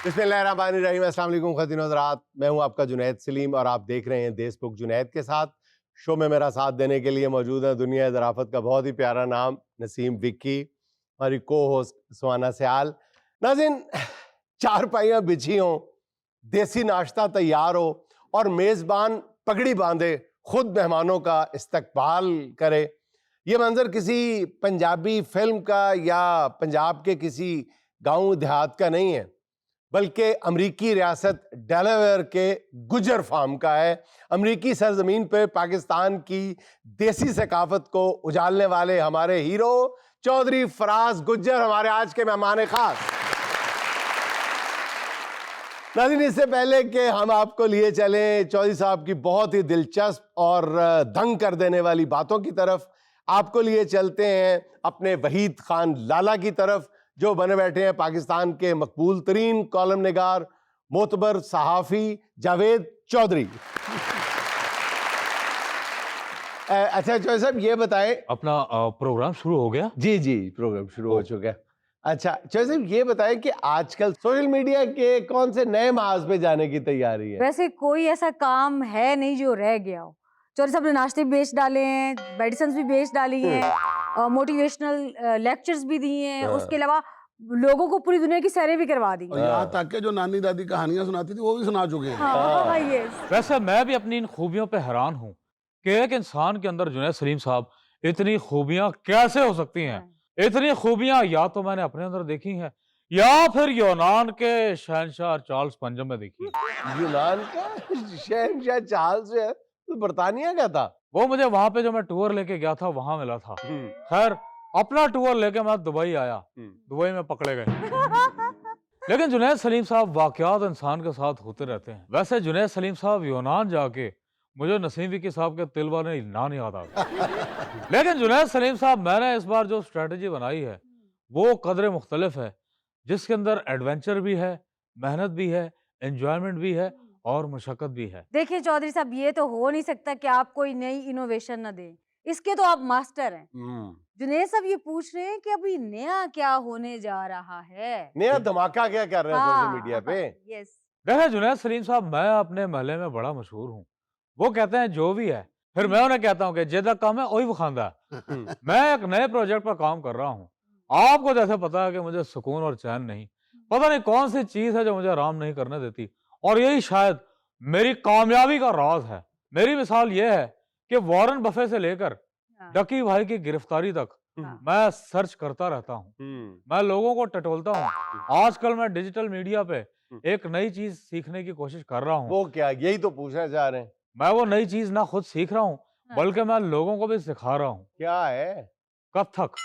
बिस्मिल्लाहिर्रहमानिर्रहीम, अस्सलाम वालेकुम ख़वातीन हज़रात। मैं हूं आपका जुनैद सलीम और आप देख रहे हैं देशबुक जुनैद के साथ। शो में मेरा साथ देने के लिए मौजूद है दुनिया ज़राफ़त का बहुत ही प्यारा नाम नसीम विक्की, हमारी को होस्ट सुहाना सयाल। नाज़रीन, चारपाइयाँ बिछी हों, देसी नाश्ता तैयार हो और मेज़बान पगड़ी बांधे खुद मेहमानों का इस्तकबाल करे, ये मंजर किसी पंजाबी फिल्म का या पंजाब के किसी गांव देहात का नहीं है, बल्कि अमरीकी रियासत डेलावेयर के गुजर फार्म का है। अमरीकी सरजमीन पर पाकिस्तान की देसी सकाफत को उजालने वाले हमारे हीरो चौधरी फराज गुज्जर हमारे आज के मेहमान खास। नाज़रीन, इससे पहले कि हम आपको लिए चलें चौधरी साहब की बहुत ही दिलचस्प और दंग कर देने वाली बातों की तरफ, आपको लिए चलते हैं अपने वहीद खान लाला की तरफ, जो बने बैठे हैं पाकिस्तान के मकबूल तरीन कॉलम निगार, मोतबर सहाफ़ी जावेद चौधरी। अच्छा चौधरी साहब, ये बताएं, अपना प्रोग्राम शुरू हो गया? जी जी, प्रोग्राम शुरू हो चुका है। अच्छा चौधरी साहब, ये बताएं कि आजकल सोशल मीडिया के कौन से नए महाज पे जाने की तैयारी है? वैसे कोई ऐसा काम है नहीं जो रह गया हो। चौधरी साहब ने नाश्ते भी बेच डाले हैं, मेडिसिन भी बेच डाली हैं, मोटिवेशनल लेक्चर्स भी दिए हैं, उसके अलावा लोगों को पूरी दुनिया की सैरें भी करवा दी। यहाँ तक के जो नानी दादी कहानियां सुनाती थी वो भी सुना चुके हैं। हाँ, वैसे मैं भी अपनी इन खूबियों पे हैरान हूँ कि एक इंसान के अंदर जुनैद सलीम साहब इतनी खूबियां कैसे हो सकती हैं। इतनी खूबियां या तो मैंने अपने अंदर देखी हैं या फिर यूनान के शहनशाह चार्ल्स पंजम में देखी है। यूनान का शहनशाह चार्ल्स जो है तो बर्तानिया का था। वो मुझे वहां पे जो मैं टूर लेके गया था वहां मिला था। खैर, अपना टूर लेके मैं दुबई आया, दुबई में पकड़े गए। लेकिन जुनैद सलीम साहब वाकयात इंसान के साथ होते रहते हैं। वैसे जुनैद सलीम साहब यूनान जाके मुझे नसीम विक्की साहब के तिल वाले नाम याद आ गया। लेकिन जुनैद सलीम साहब, मैंने इस बार जो स्ट्रेटजी बनाई है वो कदरे मुख्तलिफ है, जिसके अंदर एडवेंचर भी है, मेहनत भी है, एंजॉयमेंट भी है और मशक्कत भी है। देखिए चौधरी साहब, ये तो हो नहीं सकता कि आप कोई नई इनोवेशन न दें, इसके तो आप मास्टर हैं। जुनैद साहब ये पूछ रहे हैं कि अभी नया क्या होने जा रहा है, नया धमाका क्या कर रहे हैं सोशल मीडिया पे? यस। देखिए जुनैद सलीम साहब, मैं अपने महल्ले में बड़ा मशहूर हूँ। वो कहते हैं जो भी है, फिर मैं उन्हें कहता हूँ कि जेदा काम है वही बखांदा है। मैं एक नए प्रोजेक्ट पर काम कर रहा हूँ। आपको जैसे पता है कि मुझे सुकून और चैन नहीं, पता नहीं कौन सी चीज है जो मुझे आराम नहीं करने देती, और यही शायद मेरी कामयाबी का राज है। मेरी मिसाल ये है कि वॉरेन बफे से लेकर डकी भाई की गिरफ्तारी तक मैं सर्च करता रहता हूँ। मैं लोगों को टटोलता हूँ। आजकल मैं डिजिटल मीडिया पे एक नई चीज सीखने की कोशिश कर रहा हूँ। वो क्या, यही तो पूछना चाह रहे हैं। मैं वो नई चीज ना खुद सीख रहा हूँ, बल्कि मैं लोगों को भी सिखा रहा हूँ। क्या है? कथक।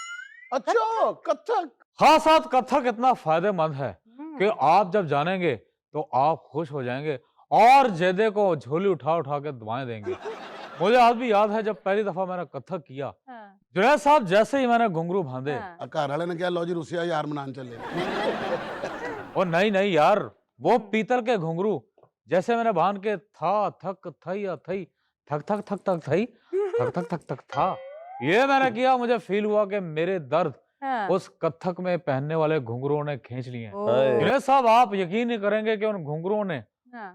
अच्छा, कथक। खास कथक इतना फायदेमंद है कि आप जब जानेंगे तो आप खुश हो जाएंगे और जेदे को झोली उठा उठा के दुआएं देंगे। मुझे आज भी याद है जब पहली दफा मैंने कथक किया। जुनैद साहब, जैसे ही मैंने घुंघरू बांधे, घर वाले ने क्या लो जी रुसिया यार मनान चले। और नहीं यार, वो पीतल के घुंघरू जैसे मैंने बांध के था थक थई थई थक थक थक थक थई थक थक थक थक था, ये मैंने किया, मुझे फील हुआ कि मेरे दर्द उस कथक में पहनने वाले घुंघरुओं ने खींच लिए हैं। जुनैद साहब, आप यकीन नहीं करेंगे कि उन घुंघरुओं ने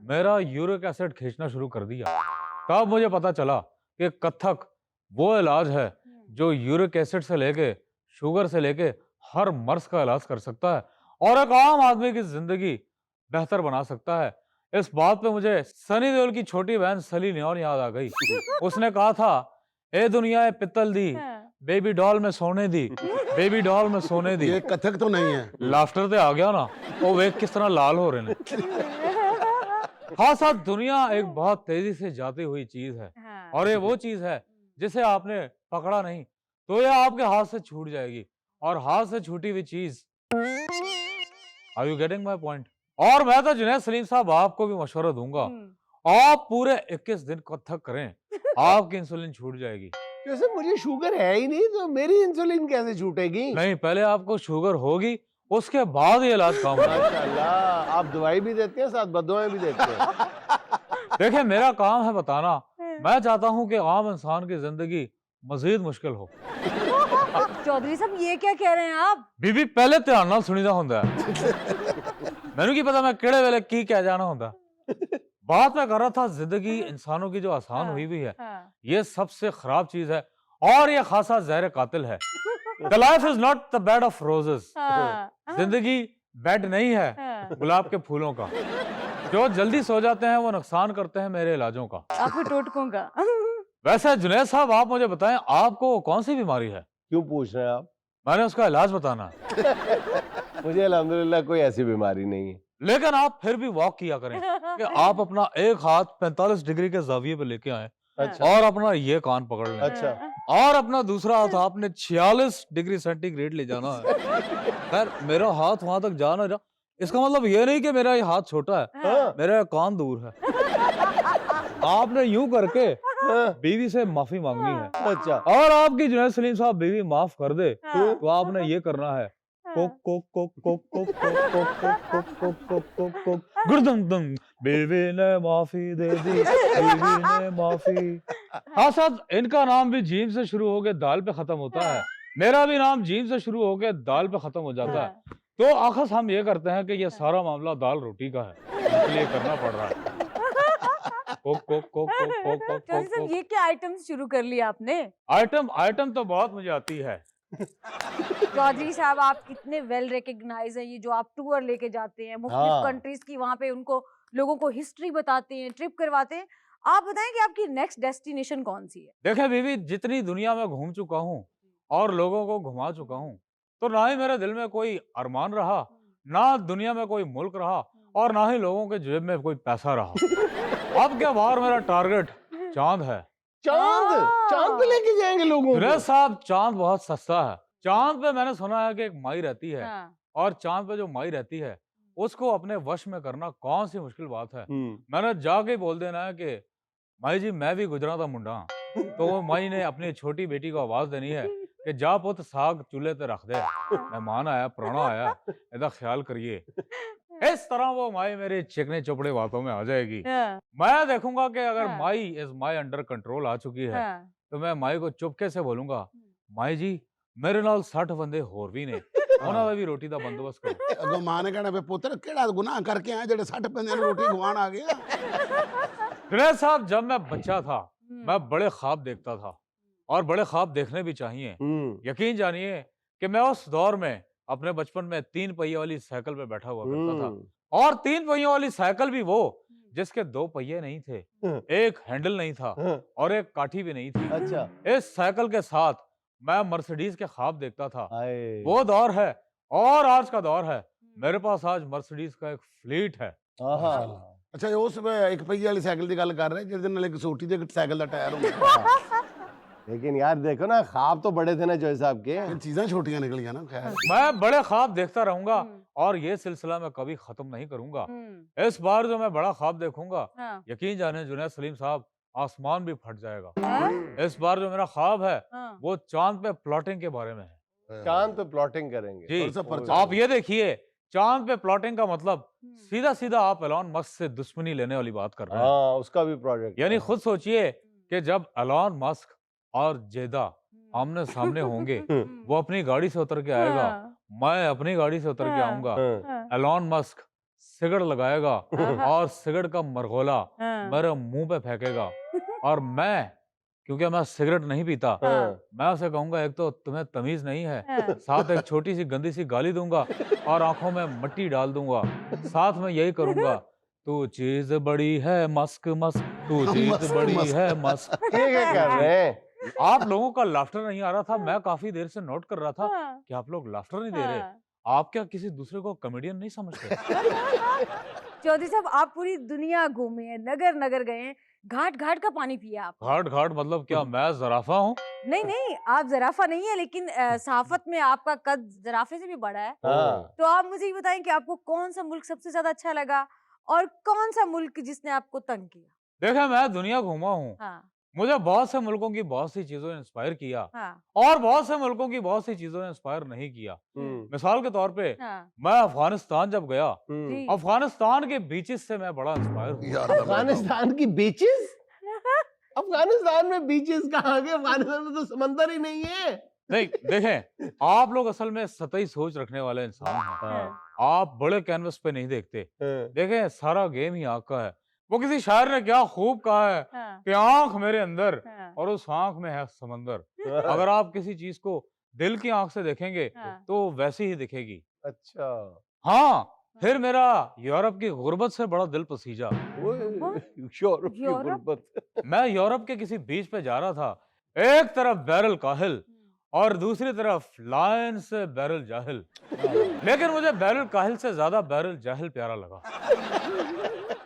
मेरा यूरिक एसिड खींचना शुरू कर दिया। तब मुझे पता चला कि कथक वो इलाज है जो यूरिक एसिड से लेके शुगर से लेके हर मर्ज का इलाज कर सकता है और एक आम आदमी की जिंदगी बेहतर बना सकता है। इस बात पे मुझे सनी देओल की छोटी बहन सली लियोन याद आ गई। उसने कहा था, ए दुनिया ए पित्तल दी, बेबी डॉल में सोने दी, बेबी डॉल में सोने दी। ये कथक तो नहीं है। लाफ्टर तो आ गया ना, वो वेख किस तरह लाल हो रहे हैं। हाँ साथ, दुनिया एक बहुत तेजी से जाती हुई चीज है, और ये वो चीज है जिसे आपने पकड़ा नहीं तो ये आपके हाथ से छूट जाएगी, और हाथ से छूटी हुई चीज, are you getting my point? और मैं तो जुनैद सलीम साहब आपको भी मशवरा दूंगा, आप पूरे 21 दिन कथक करें, आपकी इंसुलिन छूट जाएगी। जैसे मुझे शुगर है ही नहीं तो मेरी इंसुलिन कैसे छूटेगी? नहीं, पहले आपको शुगर होगी, उसके बाद ये इलाज काम होगा। माशाल्लाह, आप दवाई भी देते हैं साथ बददुआएं भी देते हैं। देखिए, मेरा काम है बताना। मैं चाहता हूँ कि आम इंसान की जिंदगी मजीद मुश्किल हो। चौधरी साहब, ये क्या कह रहे हैं आप? बीबी, पहले ध्यान नाल सुनीदा हुंदा है। मैंने की पता मैं केड़े वेले की कह जाना होता। बात मैं कर रहा था जिंदगी इंसानों की जो आसान हाँ, हुई हुई है, हाँ। ये सबसे खराब चीज है और ये खासा जहर कातिल है। The life is not the bed of roses. हाँ, जिंदगी बेड नहीं है हाँ। गुलाब के फूलों का। जो जल्दी सो जाते हैं वो नुकसान करते हैं मेरे इलाजों का। आपके टोटकों का। वैसे जुनैद साहब आप मुझे बताएं आपको कौन सी बीमारी है? क्यों पूछ रहे हैं आप? मैंने उसका इलाज बताना है। मुझे अल्हम्दुलिल्लाह कोई ऐसी बीमारी नहीं है। लेकिन आप फिर भी वॉक किया करें कि आप अपना एक हाथ 45 डिग्री के जाविये पे लेके आए अच्छा और अपना ये कान पकड़ लें अच्छा। और अपना दूसरा हाथ आपने 46 डिग्री सेंटीग्रेड ले जाना है। खैर मेरा हाथ वहां तक जा ना रहा, इसका मतलब ये नहीं कि मेरा ये हाथ छोटा है, हाँ, मेरा ये कान दूर है। आपने यूं करके हाँ, बीवी से माफी मांगनी है अच्छा और आपकी जुनैद सलीम साहब बीवी माफ कर दे हाँ, तो आपने ये करना है कोक कोक कोक कोक कोक कोक कोक कोक कोक कोक कोक कोक गुर्दम दम बीवी ने माफी दे दी, बीवी ने माफी। हाँ साहब, इनका नाम भी जीम से शुरू होके दाल पे खत्म होता है, मेरा भी नाम जीम से शुरू होके दाल पे खत्म हो जाता है। तो आखिर हम ये करते हैं कि ये सारा मामला दाल रोटी का है, इसलिए करना पड़ रहा है। कोक कोक कोक कोक कोक कोक चौधरी कोक साहब कोक। ये क्या आइटम्स शुरू कर लिया आपने? आइटम तो बहुत मुझे आती है। चौधरी साहब आप कितने वेल रिकग्नाइज हैं, ये जो आप टूर लेके जाते हैं मुख्तलिफ हाँ। कंट्रीज की, वहां पे उनको लोगों को हिस्ट्री बताते हैं, ट्रिप करवाते हैं। आप बताएं कि आपकी नेक्स्ट डेस्टिनेशन कौन सी है? देखे बीवी, जितनी दुनिया में घूम चुका हूँ और लोगों को घुमा चुका हूँ, तो ना ही मेरे दिल में कोई अरमान रहा, ना दुनिया में कोई मुल्क रहा और ना ही लोगों के जेब में कोई पैसा रहा। अब क्या बाहर मेरा टारगेट चांद है। चांद चांद पे लेके जाएंगे लोगों को? सुरेश साहब, चांद बहुत सस्ता है। चांद पे मैंने सुना है कि एक माई रहती है हाँ, और चांद पे जो माई रहती है उसको अपने वश में करना कौन सी मुश्किल बात है। हम्म, मैंने जाके ही बोल देना है कि माई जी मैं भी गुजरा था मुंडा। तो वो माई ने अपनी छोटी बेटी को आवाज देनी है कि जा पुत साग चूल्हे ते रख दे, मेहमान आया प्राणा आया, ਇਹਦਾ ख्याल करिए। इस तरह वो माई मेरे चिकने चुपड़े बातों में आ जाएगी। हाँ, मैं देखूंगा कि अगर हाँ। माई इज माई अंडर कंट्रोल आ चुकी है हाँ। तो मैं माई को चुपके से बोलूंगा, माई जी मेरे नाल 60 बंदे होर भी ने, ਉਹਨਾਂ ਦਾ ਵੀ ਰੋਟੀ ਦਾ ਬੰਦੋਬਸਤ ਕਰੋ। अगो मां ने कहना, पुत्र केड़ा गुनाह करके आए जेड़े 60 बंदे ने रोटी खवाण आ गया। जुनैद साहब, जब मैं बच्चा था हम्म, मैं बड़े ख्वाब देखता था और बड़े ख्वाब देखने भी चाहिए। यकीन जानिए कि मैं उस दौर में अपने बचपन में 3 पहिए वाली साइकिल पे बैठा हुआ करता था और 3 पहियों वाली साइकिल भी वो जिसके 2 पहिए नहीं थे, एक हैंडल नहीं था और एक काठी भी नहीं थी। अच्छा इस साइकिल के साथ मैं मर्सिडीज के ख्वाब देखता था। हाय वो दौर है और आज का दौर है। मेरे पास आज मर्सिडीज का एक फ्लीट है। आहा अच्छा उस एक पहिए वाली साइकिल की गल कर रहे जिस दिन एक सोटी दे साइकिल का टायर होगा। लेकिन यार देखो ना, ख्वाब तो बड़े थे ना जॉय साहब के। चीजें छोटियां निकलियां ना। खैर मैं बड़े ख्वाब देखता रहूंगा हम्म, और ये सिलसिला मैं कभी खत्म नहीं करूंगा। हम्म, इस बार जो मैं बड़ा ख्वाब देखूंगा, हाँ, यकीन जाने जुनैद सलीम साहब, आसमान भी फट जाएगा। हाँ, इस बार जो मेरा ख्वाब है हाँ। वो चांद पे प्लॉटिंग के बारे में है। चांद पे प्लॉटिंग करेंगे। जी, और सब पर्चा आप ये देखिए, चांद पे प्लॉटिंग का मतलब हम्म, सीधा सीधा आप एलॉन मस्क से दुश्मनी लेने वाली बात कर रहे हैं। हाँ, उसका भी प्रोजेक्ट यानी है। खुद सोचिए कि जब एलॉन मस्क और जेदा आमने सामने होंगे, वो अपनी गाड़ी से उतर के आएगा, हाँ, मैं अपनी गाड़ी से उतर के हाँ। आऊंगा। हाँ, हाँ, एलॉन मस्क सिगड़ लगाएगा हाँ। और सिगड़ का मरगोला हाँ, मेरे मुंह पे फेंकेगा और मैं, क्योंकि मैं सिगरेट नहीं पीता, हाँ, मैं उसे कहूंगा एक तो तुम्हें तमीज नहीं है, हाँ। साथ एक छोटी सी गंदी सी गाली दूंगा और आंखों में मिट्टी डाल दूंगा। साथ में यही करूंगा, तू चीज बड़ी है मस्क मस्क, तू चीज मस्क, बड़ी मस्क। है मस्क। ये क्या कर रहे हैं? आप लोगों का लाफ्टर नहीं आ रहा था, मैं काफी देर से नोट कर रहा था हाँ, कि आप लोग लाफ्टर नहीं दे रहे। हाँ। आप क्या किसी दूसरे को कॉमेडियन नहीं समझते? चौधरी साहब आप पूरी दुनिया घूमे हैं, नगर नगर गए हैं, घाट घाट का पानी पिया आप? घाट घाट मतलब क्या मैं जराफा हूँ? नहीं नहीं, आप जराफा नहीं है, लेकिन सहाफत में आपका कद जराफे से भी बड़ा है। हाँ, तो आप मुझे ये बताएं कि आपको कौन सा मुल्क सबसे ज्यादा अच्छा लगा और कौन सा मुल्क जिसने आपको तंग किया? देखा, मैं दुनिया घूमा हूँ, हाँ, मुझे बहुत से मुल्कों की बहुत सी चीजों ने इंस्पायर किया हाँ, और बहुत से मुल्कों की बहुत सी चीजों ने इंस्पायर नहीं किया। मिसाल के तौर पे हाँ, मैं अफगानिस्तान जब गया, जी। अफगानिस्तान के बीचेस से मैं बड़ा इंस्पायर हुआ। यार अफगानिस्तान की बीचेस? अफगानिस्तान में बीचेस कहाँ के? अफगानिस्तान में तो समंदर ही नहीं है। नहीं देखें, आप लोग असल में सतही सोच रखने वाले इंसान हैं। हाँ, आप बड़े कैनवस पे नहीं देखते। हाँ, देखें, सारा गेम ही आंख का है। वो किसी शायर ने क्या खूब कहा है हाँ, कि आंख मेरे अंदर हाँ, और उस आंख में है समंदर। हाँ, अगर आप किसी चीज को दिल की आंख से देखेंगे हाँ, तो वैसी ही दिखेगी। अच्छा हाँ, फिर मेरा यूरोप की गुर्बत से बड़ा दिल पसीजा। ओए, यूरोप की यूरोप? गुर्बत। मैं यूरोप के किसी बीच पे जा रहा था। एक तरफ बैरल काहिल और दूसरी तरफ लायन से बैरल जाहिल। लेकिन मुझे बैरल काहिल से ज्यादा बैरल जाहिल प्यारा लगा।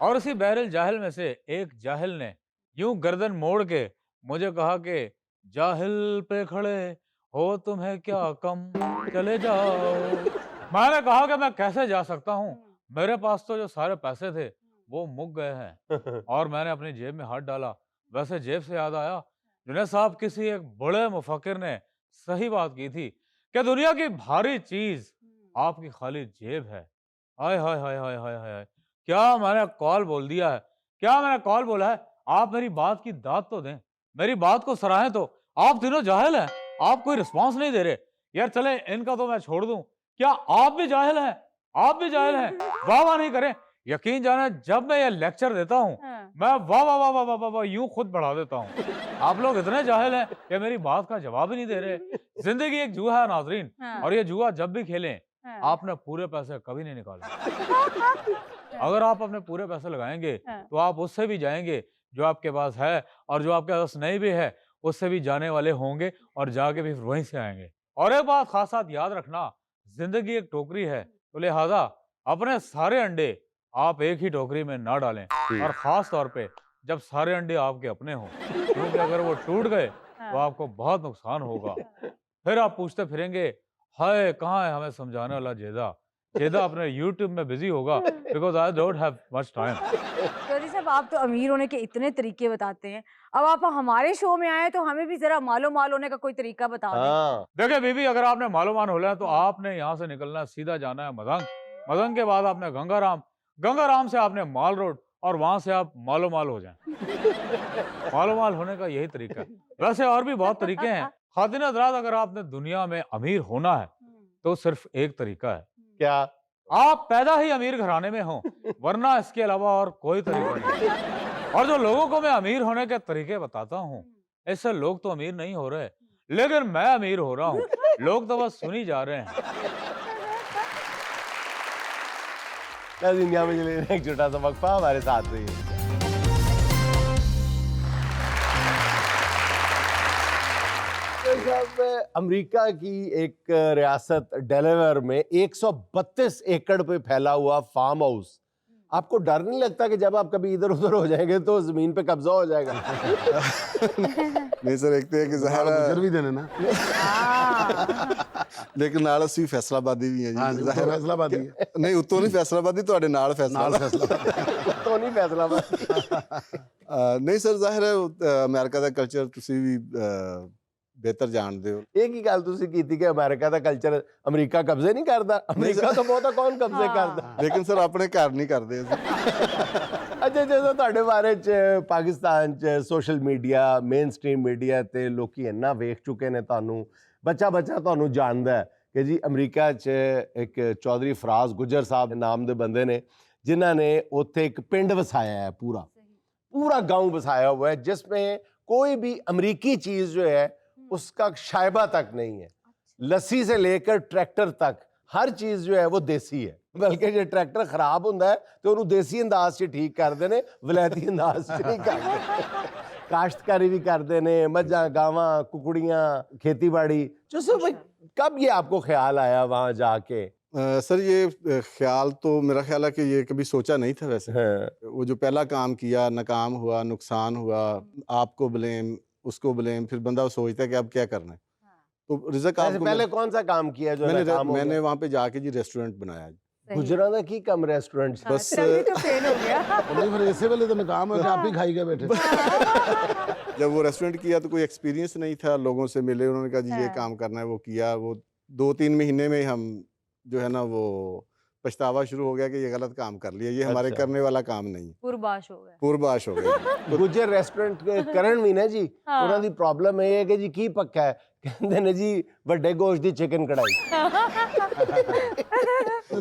और उसी बैरल जाहिल में से एक जाहिल ने यूं गर्दन मोड़ के मुझे कहा कि जाहिल पे खड़े हो तुम्हें क्या कम, चले जाओ। मैंने कहा कि मैं कैसे जा सकता हूँ, मेरे पास तो जो सारे पैसे थे वो मुक गए हैं। और मैंने अपनी जेब में हाथ डाला। वैसे जेब से याद आया, जुनैद साहब, किसी एक बड़े मुफक्किर ने सही बात की थी कि दुनिया की भारी चीज आपकी खाली जेब है। हाय हाय हाय हाय हाय हाय, क्या मैंने कॉल बोल दिया है, क्या मैंने कॉल बोला है। आप मेरी बात की दाद तो दें, मेरी बात को सराहें तो। आप तीनों जाहिल हैं, आप कोई रिस्पांस नहीं दे रहे। यार चले, इनका तो मैं छोड़ दूं, क्या आप भी जाहिल हैं? आप भी जाहिल हैं? वाह वाह नहीं करें। यकीन जाने, जब मैं ये लेक्चर देता हूँ हाँ, मैं वाह वाह वाह वाह वाह वाह वाह यूं खुद बढ़ा देता हूँ। आप लोग इतने जाहिल हैं कि मेरी बात का जवाब ही नहीं दे रहे। जिंदगी एक जुआ है नाजरीन, हाँ, और ये जुआ जब भी खेलें हाँ, आपने पूरे पैसे कभी नहीं निकाले। अगर आप अपने पूरे पैसे लगाएंगे हाँ, तो आप उससे भी जाएंगे जो आपके पास है, और जो आपके पास नहीं भी है उससे भी जाने वाले होंगे, और जाके भी फिर वहीं से आएंगे। और एक बात खास बात याद रखना, जिंदगी एक टोकरी है, तो लिहाजा अपने सारे अंडे आप एक ही टोकरी में ना डालें, और खास तौर पे जब सारे अंडे आपके अपने हों, क्योंकि अगर वो टूट गए तो हाँ, आपको बहुत नुकसान होगा। फिर आप पूछते फिरेंगे, हाय कहाँ है हमें समझाने वाला जेदा। जेदा अपने यूट्यूब में बिजी होगा, because I don't have much time. Chaudhary साहब, आप तो अमीर होने के इतने तरीके बताते हैं। अब आप हमारे शो में आए तो हमें भी जरा मालो माल होने का कोई तरीका बता दें। हाँ, देखिए बीबी, अगर आपने मालोमान होना है तो आपने यहाँ से निकलना है, सीधा जाना है मदंग। मदंग के बाद आपने गंगाराम, गंगाराम से आपने माल रोड, और वहां से आप मालो माल हो जाएं। मालो माल होने का यही तरीका है। वैसे और भी बहुत तरीके हैं। खातिन हज़रात, अगर आपने दुनिया में अमीर होना है तो सिर्फ एक तरीका है, क्या? आप पैदा ही अमीर घराने में हों, वरना इसके अलावा और कोई तरीका नहीं। और जो लोगों को मैं अमीर होने के तरीके बताता हूँ, इससे लोग तो अमीर नहीं हो रहे, लेकिन मैं अमीर हो रहा हूँ। लोग तो बस सुनी जा रहे हैं। दुनिया में चले एक छोटा सा वक्फा, हमारे साथ रहिए। साहब, अमेरिका की एक रियासत डेलावेयर में 132 एकड़ पे फैला हुआ फार्म हाउस, आपको डर नहीं लगता कि जब आप कभी इधर उधर हो जाएंगे तो जमीन पे कब्जा हो जाएगा? नहीं सर, एक तो है कि ज़ाहिर ज़ाहिर भी देने ना। लेकिन नाल ਅਸੀਂ फैसलाबादी भी हैं हाँ जी। जी, ज़ाहिर है फैसलाबादी है। नहीं, उतो नहीं फैसलाबादी, ਤੁਹਾਡੇ ਨਾਲ नाल फैसला। फैसला। तो नहीं फैसला बस। नहीं सर, ਜ਼ਾਹਿਰ ਹੈ ਅਮਰੀਕਾ ਦਾ ਕਲਚਰ ਤੁਸੀਂ ਵੀ ਬਿਹਤਰ ਜਾਣਦੇ ਹੋ। एक ही गल तुसी कीती कि अमेरिका दा कल्चर अमेरिका कब्जे नहीं करता। अमेरिका तो बहुता कौन कब्जे हाँ। करता? ਲੇਕਿਨ ਸਰ ਆਪਣੇ ਘਰ ਨਹੀਂ ਕਰਦੇ ਅਸੀਂ। अच्छा, ਜਦੋਂ ਤੁਹਾਡੇ ਬਾਰੇ ਚ ਪਾਕਿਸਤਾਨ ਚ social media, main stream media ਤੇ ਲੋਕੀ ਇੰਨਾ ਵੇਖ ਚੁੱਕੇ ਨੇ ਤੁਹਾਨੂੰ, ਬੱਚਾ ਤੁਹਾਨੂੰ ਜਾਣਦਾ ਹੈ ਕਿ ਜੀ ਅਮਰੀਕਾ ਚ ਇੱਕ ਚੌਧਰੀ ਫਰਾਜ਼ ਗੁੱਜਰ ਸਾਹਿਬ ਨਾਮ ਦੇ ਬੰਦੇ ਨੇ, ਜਿਨ੍ਹਾਂ ਨੇ ਉੱਥੇ ਇੱਕ ਪਿੰਡ ਵਸਾਇਆ ਹੈ, पूरा गांव बसाया हुआ है, जिसमें कोई भी अमेरिकी चीज जो है उसका शायबा तक नहीं है। लस्सी से लेकर ट्रैक्टर तक हर चीज जो है वो देसी है, बल्कि जो ट्रैक्टर खराब होता है तो उन्होंने देसी अंदाज से ठीक कर देने, वलैती अंदाज से नहीं करते। काश्तकारी भी करते ने, मझा गावां कुकड़ियां, खेती बाड़ी। जो भाई, कब ये आपको ख्याल आया वहां जाके? सर ये ख्याल तो मेरा ख्याल है कि ये कभी सोचा नहीं था वैसे। हाँ। वो जो पहला काम किया, नाकाम हुआ, नुकसान हुआ, आपको ब्लेम, उसको ब्लेम, फिर बंदा सोचता है कि अब क्या करना है। तो रिजक वैसे आपको पहले कौन सा काम किया जो नाकाम हो मैंने गया? वहाँ पे जाके जी रेस्टोरेंट बनाया। गुजरा दा की कम रेस्टोरेंट हाँ, बस तभी तो फेल हो गया। नहीं, फिर इससे पहले तो नाकाम है कि आप ही खाई गए बैठे। जब वो रेस्टोरेंट किया तो कोई एक्सपीरियंस नहीं था, लोगों से मिले, उन्होंने कहा जी ये हाँ। काम करना है, वो किया। वो 2-3 महीने में हम जो है ना वो पछतावा शुरू हो गया कि ये गलत काम कर लिया, ये हमारे अच्छा। करने वाला काम नहीं। पुरबाश हो गए। पूर्वाश हो गया। ਗੁੱਜਰ ਰੈਸਟੋਰੈਂਟ ਕਰਨ ਵੀ ਨਾ ਜੀ, हाँ। ਉਹਨਾਂ ਦੀ ਪ੍ਰੋਬਲਮ ਇਹ ਹੈ ਕਿ ਜੀ ਕੀ ਪੱਕਾ ਹੈ कहते ने जी ਵੱਡੇ ਗੋਸ਼ਤ ਦੀ चिकन कढ़ाई।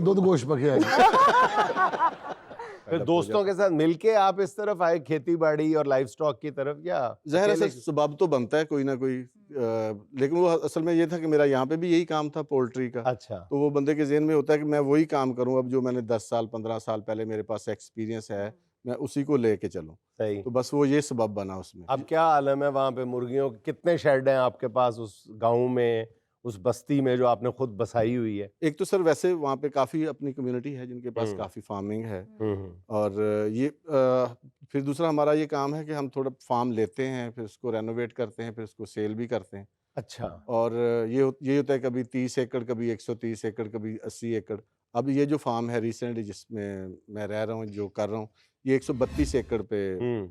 दूध गोश्त पके आएगी। फिर दोस्तों के साथ मिलके आप इस तरफ आए खेती बाड़ी और लाइफ स्टॉक की तरफ, या ज़ाहिर है अकेले? सर सबब तो बनता है कोई ना कोई, लेकिन वो असल में ये था कि मेरा यहाँ पे भी यही काम था पोल्ट्री का। अच्छा। तो वो बंदे के ज़हन में होता है कि मैं वही काम करूँ अब जो मैंने 10 साल 15 साल पहले मेरे पास एक्सपीरियंस है, मैं उसी को लेके चलूँ। सही। तो बस वो ये सबब बना उसमें। अब क्या आलम है वहाँ पे मुर्गियों के? कितने शेड हैं आपके पास उस गांव में, उस बस्ती में जो आपने खुद बसाई हुई है? एक तो सर वैसे वहाँ पे काफ़ी अपनी कम्युनिटी है जिनके पास हम्म। काफ़ी फार्मिंग है, हम्म। और ये फिर दूसरा हमारा ये काम है कि हम थोड़ा फार्म लेते हैं, फिर उसको रेनोवेट करते हैं, फिर उसको सेल भी करते हैं। अच्छा। और ये होता है कभी 30 एकड़, कभी 130 एकड़, कभी 80 एकड़। अब ये जो फार्म है रिसेंटली जिसमें मैं रह रहा हूँ, जो कर रहा हूँ, ये 132 एकड़ पे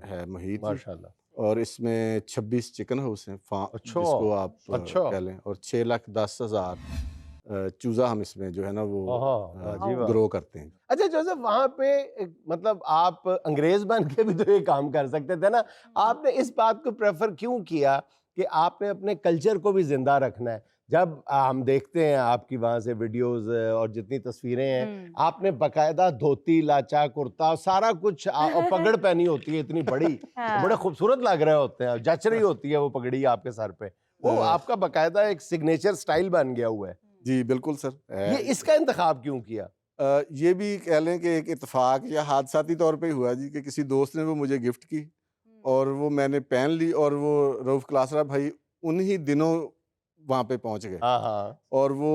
है मुहित, माशाल्लाह। और इसमें 26 चिकन हाउस हैं, अच्छा, जिसको आप अच्छा। कह लें, और 6,10,000 चूज़ा हम इसमें जो है ना वो अजीब बात। ग्रो करते हैं। अच्छा जोसेफ, वहां पे मतलब आप अंग्रेज बन के भी तो ये काम कर सकते थे ना, आपने इस बात को प्रेफर क्यों किया कि आपने अपने कल्चर को भी जिंदा रखना है? जब हम देखते हैं आपकी वहां से वीडियोस और जितनी तस्वीरें हैं, आपने बकायदा धोती, लाचा, कुर्ता, सारा कुछ और पगड़ पहनी होती है इतनी बड़ी, बड़े खूबसूरत लग रहे होते हैं, जच रही होती है वो पगड़ी आपके सर पे, वो आपका बकायदा एक सिग्नेचर स्टाइल बन गया हुआ है। जी बिल्कुल सर। ये इसका इंतखाब क्यों किया? ये भी कह लें कि एक इत्तेफाक या हादसाती तौर पे हुआ जी, कि किसी दोस्त ने वो मुझे गिफ्ट की और वो मैंने पहन ली, और वो रऊफ क्लासरा भाई उन्हीं दिनों वहाँ पे पहुँच गए, हाँ। और वो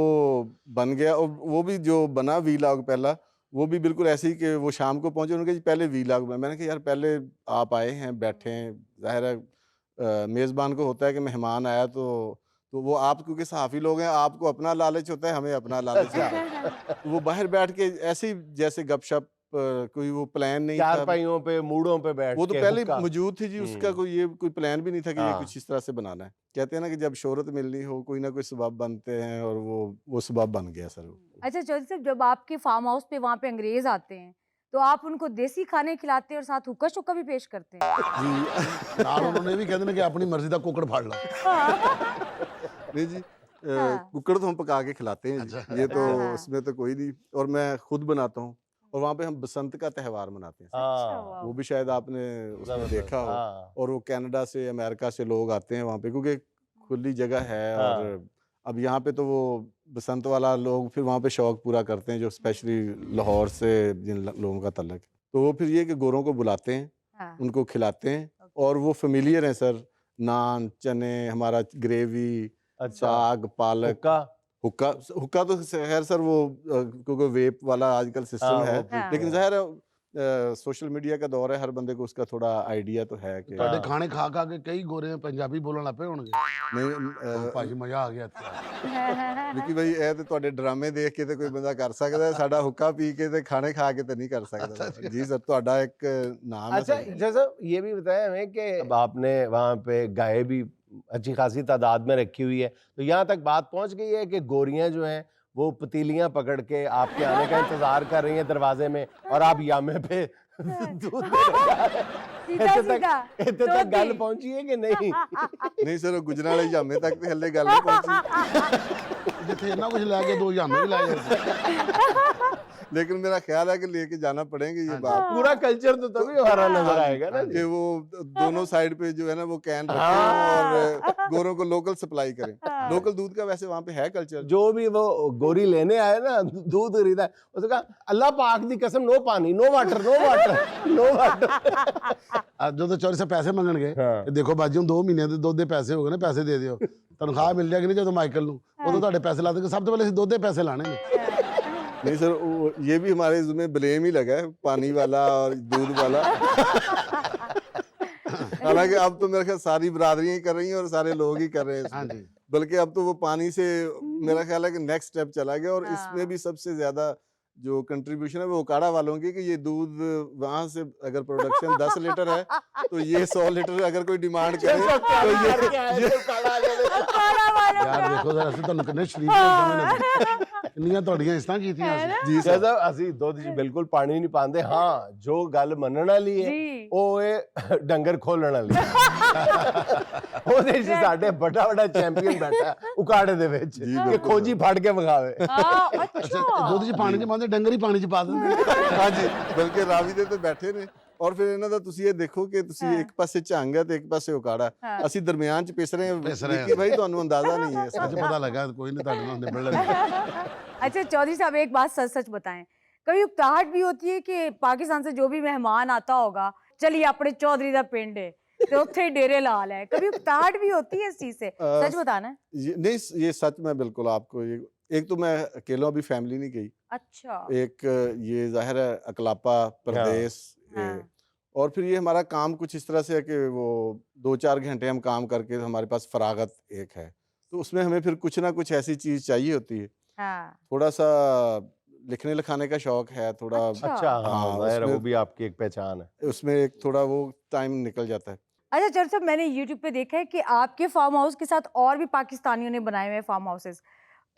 बन गया। और वो भी जो बना वीलॉग पहला, वो भी बिल्कुल ऐसे ही कि वो शाम को पहुँचे, उन्होंने कहा जी पहले वीलॉग में। मैंने कहा यार पहले आप आए हैं, बैठे हैं, ज़ाहिर है मेज़बान को होता है कि मेहमान आया तो वो आप क्योंकि सहाफ़ी लोग हैं, आपको अपना लालच होता है, हमें अपना लालच होता है। तो वो बाहर बैठ के ऐसे ही जैसे गपशप, कोई वो प्लान नहीं था, चारपाइयों पे, मूड़ों पे बैठ वो तो के पहले हुक्का। मौजूद थी जी, उसका कोई प्लान भी नहीं था कि ये हाँ। कुछ इस तरह से बनाना है। कहते हैं ना कि जब शोहरत मिलनी हो, कोई ना कोई सबब बनते हैं, और वो सबब बन गया सर। अच्छा जोसेफ, जब आपके फार्म हाउस पे वहाँ पे अंग्रेज आते हैं तो आप उनको देसी खाने खिलाते हैं और साथ हुक्का शुक्का भी पेश करते हैं? जी नाल उन्होंने भी कहते हैं कि अपनी मर्जी का कुकड़ फाड़ लो। नहीं जी, हाँ। कुकड़ तो हम पका के खिलाते हैं जी, अच्छा। ये तो हाँ। उसमें तो कोई नहीं। और मैं खुद बनाता हूँ, और वहाँ पे हम बसंत का त्यौहार मनाते हैं। हाँ, वो भी शायद आपने उसमें जबरदस्त, देखा हो। हाँ। और वो कनाडा से, अमेरिका से लोग आते हैं वहाँ पे, क्योंकि खुली जगह है। और अब यहाँ पे तो वो बसंत वाला लोग फिर वहाँ पे शौक पूरा करते हैं, जो स्पेशली लाहौर से जिन लोगों का तल्लक है। तो वो फिर ये कि गोरों को बुलाते हैं, हाँ। उनको खिलाते हैं, और वो फेमिलियर हैं सर। नान, चने, हमारा ग्रेवी, अच्छा। साग, पालक, हुक्का। हुक्का तो खैर सर वो क्योंकि वेप वाला आजकल सिस्टम हाँ, है, वो भी लेकिन है। ज़ाहिर है सोशल मीडिया का दौर है, हर बंदे को उसका थोड़ा आइडिया तो है कि ਤੁਹਾਡੇ ਖਾਣੇ ਖਾ ਖਾ ਕੇ ਕਈ ਗੋਰੇ ਪੰਜਾਬੀ ਬੋਲਣ ਲੱਗ ਪਏ ਹੋਣਗੇ। नहीं ਭਾਜੀ ਮਜ਼ਾ ਆ ਗਿਆ ਇੱਥੇ। विकी भाई ਇਹ ਤੇ ਤੁਹਾਡੇ ਡਰਾਮੇ ਦੇਖ ਕੇ ਤੇ ਕੋਈ ਬੰਦਾ ਕਰ ਸਕਦਾ ਹੈ, ਸਾਡਾ ਹੁੱਕਾ ਪੀ ਕੇ ਤੇ ਖਾਣੇ ਖਾ ਕੇ ਤੇ ਨਹੀਂ ਕਰ ਸਕਦਾ। जी सर, ਤੁਹਾਡਾ ਇੱਕ नाम है अच्छा सर। जैसा ये भी बताया हमें कि अब आपने वहाँ पे गाय भी अच्छी खासी तादाद में रखी हुई है, तो यहाँ तक बात पहुँच गई है कि गोरियां जो हैं वो पतीलियां पकड़ के आपके आने का इंतजार कर रही हैं दरवाजे में, और आप यामे पे दूध देने जा रहे हैं। इतने तक गल पहुंची है कि नहीं? नहीं सर, गुजरा वाले जामे तक ते हल्ले गल नहीं पहुंची, ਜਿੱਥੇ ਇੰਨਾ ਕੁਝ ਲੈ ਕੇ 2 ਜਾਮੇ ਵੀ ਲੈ ਗਏ। लेकिन मेरा ख्याल है कि लेके जाना पड़ेंगे ये बात, पूरा कल्चर तो तभी हमारा नजर आएगा ना कि वो दोनों साइड पे जो है ना वो कैन रखें हाँ। और गोरों को लोकल सप्लाई करें। लोकल दूध का वैसे वहाँ पे है कल्चर। जो भी वो गोरी लेने आए ना, दूध खरीदा है, उसने कहा अल्लाह पाक दी कसम, नो पानी, no water, no water, no water. ਜਦੋਂ ਚੋਰੀ ਸੇ ਪੈਸੇ ਮੰਗਣਗੇ, ਹਾਂ। ਇਹ ਦੇਖੋ ਬਾਜੀ ਹੁਣ 2 ਮਹੀਨੇ ਦੇ ਦੁੱਧ ਦੇ ਪੈਸੇ ਹੋ ਗਏ ਨੇ, ਪੈਸੇ ਦੇ ਦਿਓ। ਤਨਖਾਹ ਮਿਲ ਜਾਏਗੀ ਨਹੀਂ ਜਦੋਂ ਮਾਈਕਲ ਨੂੰ, ਉਦੋਂ ਤੁਹਾਡੇ ਪੈਸੇ ਲਾ ਦੇਣਗੇ। ਸਭ ਤੋਂ ਪਹਿਲੇ ਅਸੀਂ ਦੁੱਧ ਦੇ ਪੈਸੇ ਲਾਣੇ ਨੇ। नहीं सर, ये भी हमारे इसमें ब्लेम ही लगा है, पानी वाला और दूध वाला। हालांकि अब तो मेरे ख्याल सारी बरादरियां ही कर रही हैं और सारे लोग ही कर रहे हैं हाँ इसमें। जी। बल्कि अब तो वो पानी से मेरा ख्याल है कि नेक्स्ट स्टेप चला गया। और इसमें भी सबसे ज्यादा जो कंट्रीब्यूशन है वो ओकाड़ा वालों की, कि ये दूध वहां से अगर प्रोडक्शन 10 लीटर है तो ये 100 लीटर अगर कोई डिमांड करे तो ये यार देखो जरा, ਅਸੀਂ ਤੁਹਾਨੂੰ ਕਿੰਨੇ ਸ਼ਰੀਫ ਸਮਝਦੇ। ਇੰਨੀਆਂ ਤੁਹਾਡੀਆਂ ਇਸਤਾਂ ਕੀਤੀਆਂ है ना? जी सर जैसा ਅਸੀਂ ਦੁੱਧ 'ਚ ਬਿਲਕੁਲ ਪਾਣੀ ਨਹੀਂ ਪਾਉਂਦੇ ਹਾਂ ਜੋ ਗੱਲ ਮੰਨਣ ਵਾਲੀ ਹੈ जी ਉਹ ਇਹ ਡੰਗਰ ਖੋਲਣ ਵਾਲੀ ਉਹਦੇ 'ਚ ਸਾਡੇ ਵੱਡਾ ਚੈਂਪੀਅਨ ਬੈਠਾ ਉਕਾੜੇ ਦੇ ਵਿੱਚ ਜੀ, ਕਿ ਬਿਲਕੁਲ। ਖੋਜੀ ਫੜ ਕੇ ਵਿਖਾਵੇ हाँ, ਅੱਛਾ अच्छा ਦੁੱਧ 'ਚ ਪਾਣੀ 'ਚ ਪਾਉਂਦੇ ਡੰਗਰ ਹੀ ਪਾਣੀ 'ਚ ਪਾ ਦਿੰਦੇ हाँ जी बल्कि रावी दे तो बैठे ने और फिर ਇਹਨਾਂ ਦਾ ਤੁਸੀਂ ਇਹ ਦੇਖੋ ਕਿ ਤੁਸੀਂ हाँ। ਇੱਕ ਪਾਸੇ ਝੰਗ ਹੈ ਤੇ ਇੱਕ ਪਾਸੇ ਉਕਾੜਾ हाँ। ਅਸੀਂ ਦਰਮਿਆਨ ਚ ਪਿਸ ਰਹੇ ਪਿਸ ਹਾਂ ਰਹੇ ਹਾਂ। ਕਿ ਭਾਈ ਤੁਹਾਨੂੰ ਅੰਦਾਜ਼ਾ ਨਹੀਂ ਹੈ ਅੱਜ ਪਤਾ ਲੱਗਾ ਕੋਈ ਨਹੀਂ ਤੁਹਾਡੇ ਨਾਲ ਨਿਬੜ ਲੈਣਾ अच्छा चौधरी साहब एक बात सच सच बताएं, कभी उपताहट भी होती है कि पाकिस्तान से जो भी मेहमान आता होगा, चलिए अपने चौधरी दा पिंड है तो उत्थे ही डेरे ला ले, कभी उपताहट भी होती है इस चीज से? सच बताना है। नहीं ये सच मैं बिल्कुल आपको एक तो मैं अकेला अभी फैमिली नहीं गई, अच्छा एक ये जाहिर है अकलापा प्रदेश हाँ। और फिर ये हमारा काम कुछ इस तरह से है कि वो 2-4 घंटे हम काम करके हमारे पास फरागत एक है तो उसमें हमें फिर कुछ ना कुछ ऐसी चीज चाहिए होती है, हाँ थोड़ा सा लिखने लिखाने का शौक है थोड़ा अच्छा। अच्छा हाँ हाँ, ज़ाहिर है वो उसमें- भी आपकी एक पहचान है उसमें एक थोड़ा वो टाइम निकल जाता है। अच्छा चौधरी साहब, मैंने YouTube पे देखा है कि आपके फार्म हाउस के साथ और भी पाकिस्तानियों ने बनाए हुए फार्म हाउसेस,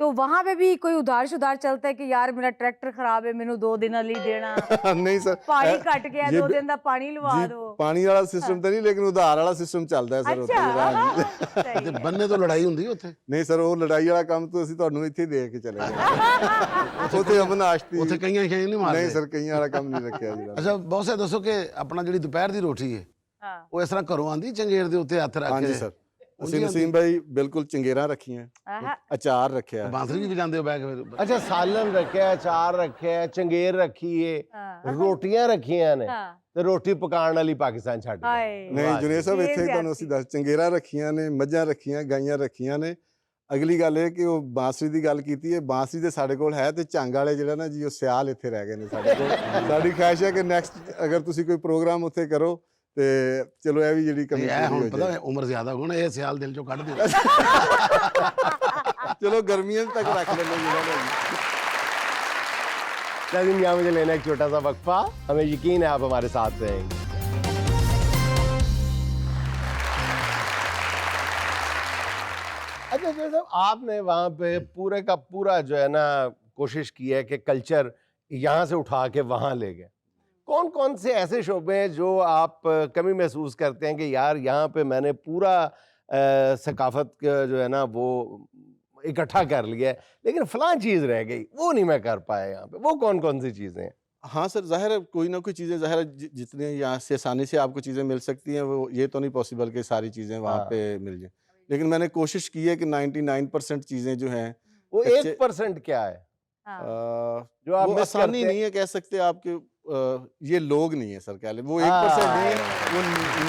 तो वहां पे भी कोई उधार शुधार चलता है कि यार मेरा ट्रैक्टर खराब है, मैनू 2 दिन ਲਈ ਦੇਣਾ, नहीं सर ਪਾਣੀ अ, ਘਟ ਗਿਆ, ये 2 भी- दिन ਦਾ ਪਾਣੀ ਲਵਾ जी ਦਿਓ। पानी वाला सिस्टम तो नहीं लेकिन उधार वाला सिस्टम चलता है सर अच्छा उत्थे हाँ जी। सही ਤੇ है। ਬੰਨੇ ਤੋਂ ਲੜਾਈ ਹੁੰਦੀ ਹੈ ਉੱਥੇ नहीं सर वो लड़ाई वाला काम तो ਅਸੀਂ ਤੁਹਾਨੂੰ ਇੱਥੇ ਦੇ ਕੇ ਚਲੇ ਗਏ ਉੱਥੇ ਅਮਨ ਆਸ਼ਤੀ ਉੱਥੇ ਕਈਆਂ ਸ਼ਾਇਦ ਨਹੀਂ ਮਾਰਦੇ ਨਹੀਂ ਸਰ ਕਈਆਂ ਵਾਲਾ ਕੰਮ ਨਹੀਂ ਰੱਖਿਆ ਜੀ ਅੱਛਾ ਬਹੁਤ ਸੇ ਦੱਸੋ ਕਿ ਆਪਣਾ ਜਿਹੜੀ ਦੁਪਹਿਰ ਦੀ ਰੋਟੀ ਹੈ हाँ ਉਹ ਇਸ ਤਰ੍ਹਾਂ ਘਰੋਂ ਆਂਦੀ ਚੰਗੇਰ ਦੇ ਉੱਤੇ ਹੱਥ ਰੱਖ हाँ ਕੇ जी सर ਅਸੀਂ ਉਹਦੀ ਨਸੀਮ ਭਾਈ ਬਿਲਕੁਲ ਚੰਗੇਰਾਂ ਰੱਖੀਆਂ आहा, ਅਚਾਰ ਰੱਖਿਆ ਹੈ। ਬਾਂਸਰੀ ਵੀ ਵਜਾਉਂਦੇ ਹੋ ਬੈਗ ਫਿਰ अच्छा सालन रखे है अचार रखे है चंगेर रखी है हाँ, रोटियां रखियां ने हाँ, ਤੇ ਰੋਟੀ ਪਕਾਉਣ ਵਾਲੀ ਪਾਕਿਸਤਾਨ ਛੱਡ ਗਿਆ हाय। ਨਹੀਂ ਵਾਹ ਜੁਨੇਦ ਸਾਹਿਬ ਇਹ ਇੱਥੇ ਤੁਹਾਨੂੰ ਅਸੀਂ ਜ਼ਿਆਦਤੀ। ਦੱਸ ਚੰਗੇਰਾਂ ਰੱਖੀਆਂ ਨੇ ਮੱਝਾਂ ਰੱਖੀਆਂ ਗਾਈਆਂ ਰੱਖੀਆਂ ਨੇ ਅਗਲੀ ਗੱਲ ਇਹ ਕਿ ਉਹ ਬਾਂਸਰੀ ਦੀ ਗੱਲ ਕੀਤੀ ਹੈ ਬਾਂਸਰੀ ਤੇ ਸਾਡੇ ਕੋਲ ਹੈ ਤੇ ਝੰਗ ਵਾਲੇ ਜਿਹੜਾ ਨਾ ਜੀ ਉਹ ਸਿਆਲ ਇੱਥੇ ਰਹਿ ਗਏ ਨੇ ਸਾਡੇ ਕੋਲ ਸਾਡੀ ਖੁਆਇਸ਼ ਹੈ ਕਿ ਨੈਕਸਟ ਅਗਰ ਤੁਸੀਂ ਕੋਈ ਪ੍ਰੋਗਰਾਮ ਉੱਥੇ ਕਰੋ ਤੇ ਚਲੋ ਇਹ ਵੀ ਜਿਹੜੀ ਕਮੀ ਇਹ ਪੂਰੀ ਹੁਣ ਹੋ ਪਤਾ ਜਾਏ ਹੈ, ਉਮਰ ਜ਼ਿਆਦਾ ਹੋ ਗਈ ਨਾ ਇਹ ਸਿਆਲ ਦਿਲ ਚੋਂ ਕੱਢ ਦਿਓ ਚਲੋ ਗਰਮੀਆਂ ਤੱਕ ਰੱਖ ਲੈਂਦੇ ਜਿਹੜਾ ਨਾ ਜੀ लेकिन यहाँ मुझे लेना एक छोटा सा वक्फा हमें यकीन है आप हमारे साथ रहेंगे अच्छा जैसे आपने वहाँ पे पूरे का पूरा जो है ना कोशिश की है कि कल्चर यहाँ से उठा के वहाँ ले गए कौन कौन से ऐसे शोबे हैं जो आप कमी महसूस करते हैं कि यार यहाँ पे मैंने पूरा सकाफत का जो है ना वो इकट्ठा कर लिया है लेकिन फलां चीज़ रह गई वो नहीं मैं कर पाया यहाँ पे वो कौन कौन सी चीज़ें हैं हाँ सर जाहिर है कोई ना कोई चीज़ें जाहिर है जितने यहाँ से आसानी से आपको चीज़ें मिल सकती हैं वो ये तो नहीं पॉसिबल कि सारी चीज़ें वहाँ हाँ। पे मिल जाए लेकिन मैंने कोशिश की है कि 99% चीज़ें जो हैं वो अच्छे- 1% क्या है हाँ, जो आप वो मिस आसानी करते नहीं है कह सकते आपके ये लोग नहीं है सर कह लें वो 1% नहीं है वो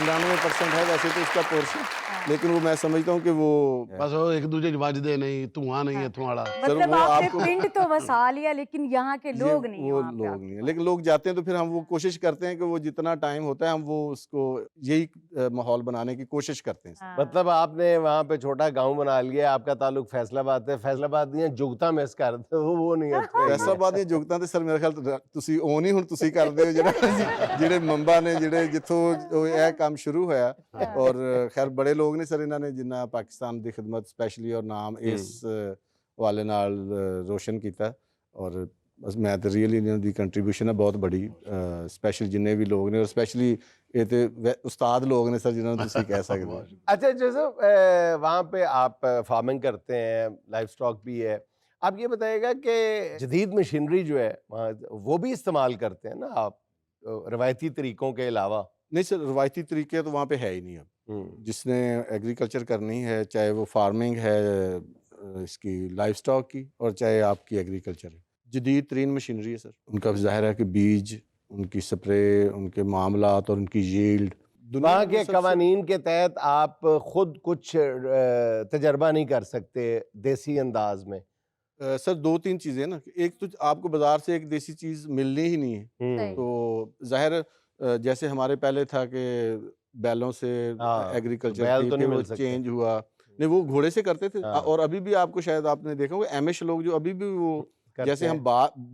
99% है वैसे तो उसका पोर्शन हाँ। लेकिन वो मैं समझता हूँ कि वो ਬਸ ਉਹ ਇੱਕ ਦੂਜੇ 'ਚ ਵੱਜਦੇ ਨਹੀਂ ਧੂਆਂ ਨਹੀਂ ਇੱਥੋਂ ਵਾਲਾ मतलब वो आपने आपको- पिंड तो वसा लिया लेकिन यहाँ के ये लोग नहीं वो वहाँ पे लोग आपके नहीं है पास। लेकिन लोग जाते हैं तो फिर हम वो कोशिश करते हैं कि वो जितना टाइम होता है हम वो उसको यही माहौल बनाने की कोशिश करते हैं हाँ, मतलब आपने वहाँ पे छोटा गांव बना लिया आपका ताल्लुक फैसलाबाद है फैसलाबाद ਦੀਆਂ जुगता मिस करते हो वो नहीं है ਫੈਸਲਾਬਾਦ ਦੀਆਂ ਜੁਗਤਾਂ ਤੇ ਸਰ ਮੇਰੇ ਖਿਆਲ ਤੁਸੀਂ ਉਹ ਨਹੀਂ ਹੁਣ ਤੁਸੀਂ ਕਰਦੇ ਹੋ ਜਿਹੜਾ ਜਿਹੜੇ ਮੰਬਾ ਨੇ ਜਿਹੜੇ ਜਿੱਥੋਂ ਉਹ ਇਹ ਕੰਮ ਸ਼ੁਰੂ ਹੋਇਆ ਔਰ ਖੈਰ ਬੜੇ ਲੋਕ ਨੇ ਸਰ ਇਹਨਾਂ ਨੇ ਜਿੰਨਾ ਪਾਕਿਸਤਾਨ ਦੀ ਖਿਦਮਤ ਸਪੈਸ਼ਲੀ ਔਰ ਨਾਮ ਇਸ ਵਾਲੇ ਨਾਲ ਰੋਸ਼ਨ ਕੀਤਾ ਔਰ ਬਸ ਮੈਂ ਤੇ ਰੀਅਲੀ ਇਹਨਾਂ ਦੀ ਕੰਟਰੀਬਿਊਸ਼ਨ ਹੈ ਬਹੁਤ ਬੜੀ ਸਪੈਸ਼ਲ ਜਿੰਨੇ ਵੀ ਲੋਕ ਨੇ ਔਰ ਸਪੈਸ਼ਲੀ ਇਹ ਤੇ ਉਸਤਾਦ ਲੋਕ ਨੇ ਸਰ ਜਿਨ੍ਹਾਂ ਨੂੰ ਤੁਸੀਂ ਕਹਿ ਸਕਦੇ ਹੋ अच्छा जैसे वहाँ पे आप फार्मिंग करते हैं लाइफ स्टॉक भी है आप ये बताइएगा कि जदीद मशीनरी जो है वहाँ वो भी इस्तेमाल करते हैं ना आप रवायती तरीकों के अलावा नहीं सर रवायती तरीके तो वहाँ पे है ही नहीं अब जिसने एग्रीकल्चर करनी है चाहे वो फार्मिंग है इसकी लाइफ स्टॉक की और चाहे आपकी एग्रीकल्चर है जदीद तरीन मशीनरी है सर उनका ज़ाहिर है कि बीज उनकी स्प्रे उनके मामलात और उनकी यील्ड वहाँ के कवानीन के तहत आप खुद कुछ तजर्बा नहीं कर सकते देसी अंदाज में सर 2-3 चीज़ें ना एक तो आपको बाजार से एक देसी चीज़ मिलनी ही नहीं है सही। तो जाहिर जैसे हमारे पहले था कि बैलों से हाँ, एग्रीकल्चर बैल तो नहीं मिल सकते। चेंज हुआ नहीं वो घोड़े से करते थे हाँ। और अभी भी आपको शायद आपने देखा होगा एमिश लोग जो अभी भी वो करते जैसे हैं, हम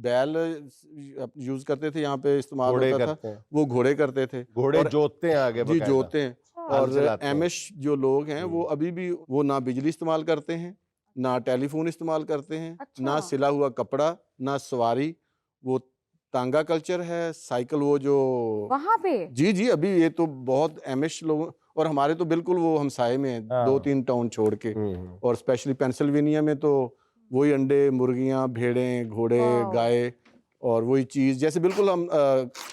बैल यूज करते थे यहाँ पे इस्तेमाल घोड़े होता था करते हैं वो घोड़े करते थे घोड़े और- जोतते हैं आगे जी बकायदा। जोते हैं अच्छा, हल और चलाते हैं। एमिश जो लोग हैं वो अभी भी वो ना बिजली इस्तेमाल करते हैं ना टेलीफोन इस्तेमाल करते हैं, ना अच्छा। सिला हुआ कपड़ा, ना सवारी। वो तांगा कल्चर है, साइकिल वो जो वहां पे जी जी अभी ये तो बहुत एमिश लोग, और हमारे तो बिल्कुल वो हमसाए में है, हाँ। 2-3 टाउन छोड़ के। और स्पेशली पेंसिल्वेनिया में तो वही अंडे, मुर्गियां, भेड़ें, घोड़े, वाओ। गाय, और वही चीज़ जैसे बिल्कुल हम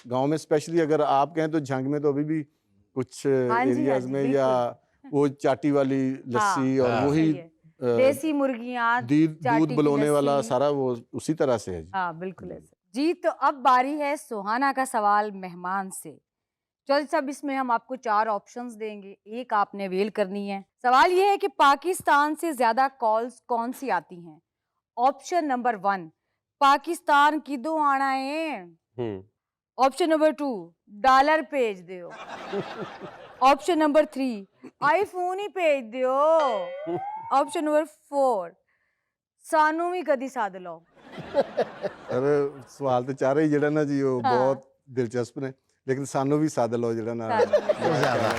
गांव में स्पेशली अगर आप कहें तो झंग में तो अभी भी कुछ हाँ जी, हाँ एरियाज जी, में या बिल्कुल। वो चाटी वाली लस्सी और हाँ। वही सही है। देसी मुर्गियां, दूध चाटी की बलौने वाला लस्सी। सारा वो उसी तरह से है जी। हाँ बिल्कुल ऐसे जी। तो अब बारी है सुहाना का सवाल मेहमान से। चौधरी साहब, इसमें हम आपको 4 ऑप्शंस देंगे, एक आपने वेल करनी है। सवाल ये है कि पाकिस्तान से ज्यादा कॉल्स कौन सी आती हैं? ऑप्शन नंबर 1, पाकिस्तान किदों आना है। ऑप्शन नंबर 2, डॉलर भेज दियो। ऑप्शन नंबर 3, आईफोन ही भेज दियो। ऑप्शन नंबर 4, सानू भी कदी सद लो। अरे सवाल तो चारे ही ਜਿਹੜਾ ਨਾ ਜੀ ਉਹ हाँ। ਬਹੁਤ ਦਿਲਚਸਪ ਨੇ, ਲੇਕਿਨ ਸਾਨੂੰ ਵੀ ਸੱਦ ਲਓ ਜਿਹੜਾ ਨਾ सानू भी ਬਹੁਤ ਜ਼ਿਆਦਾ।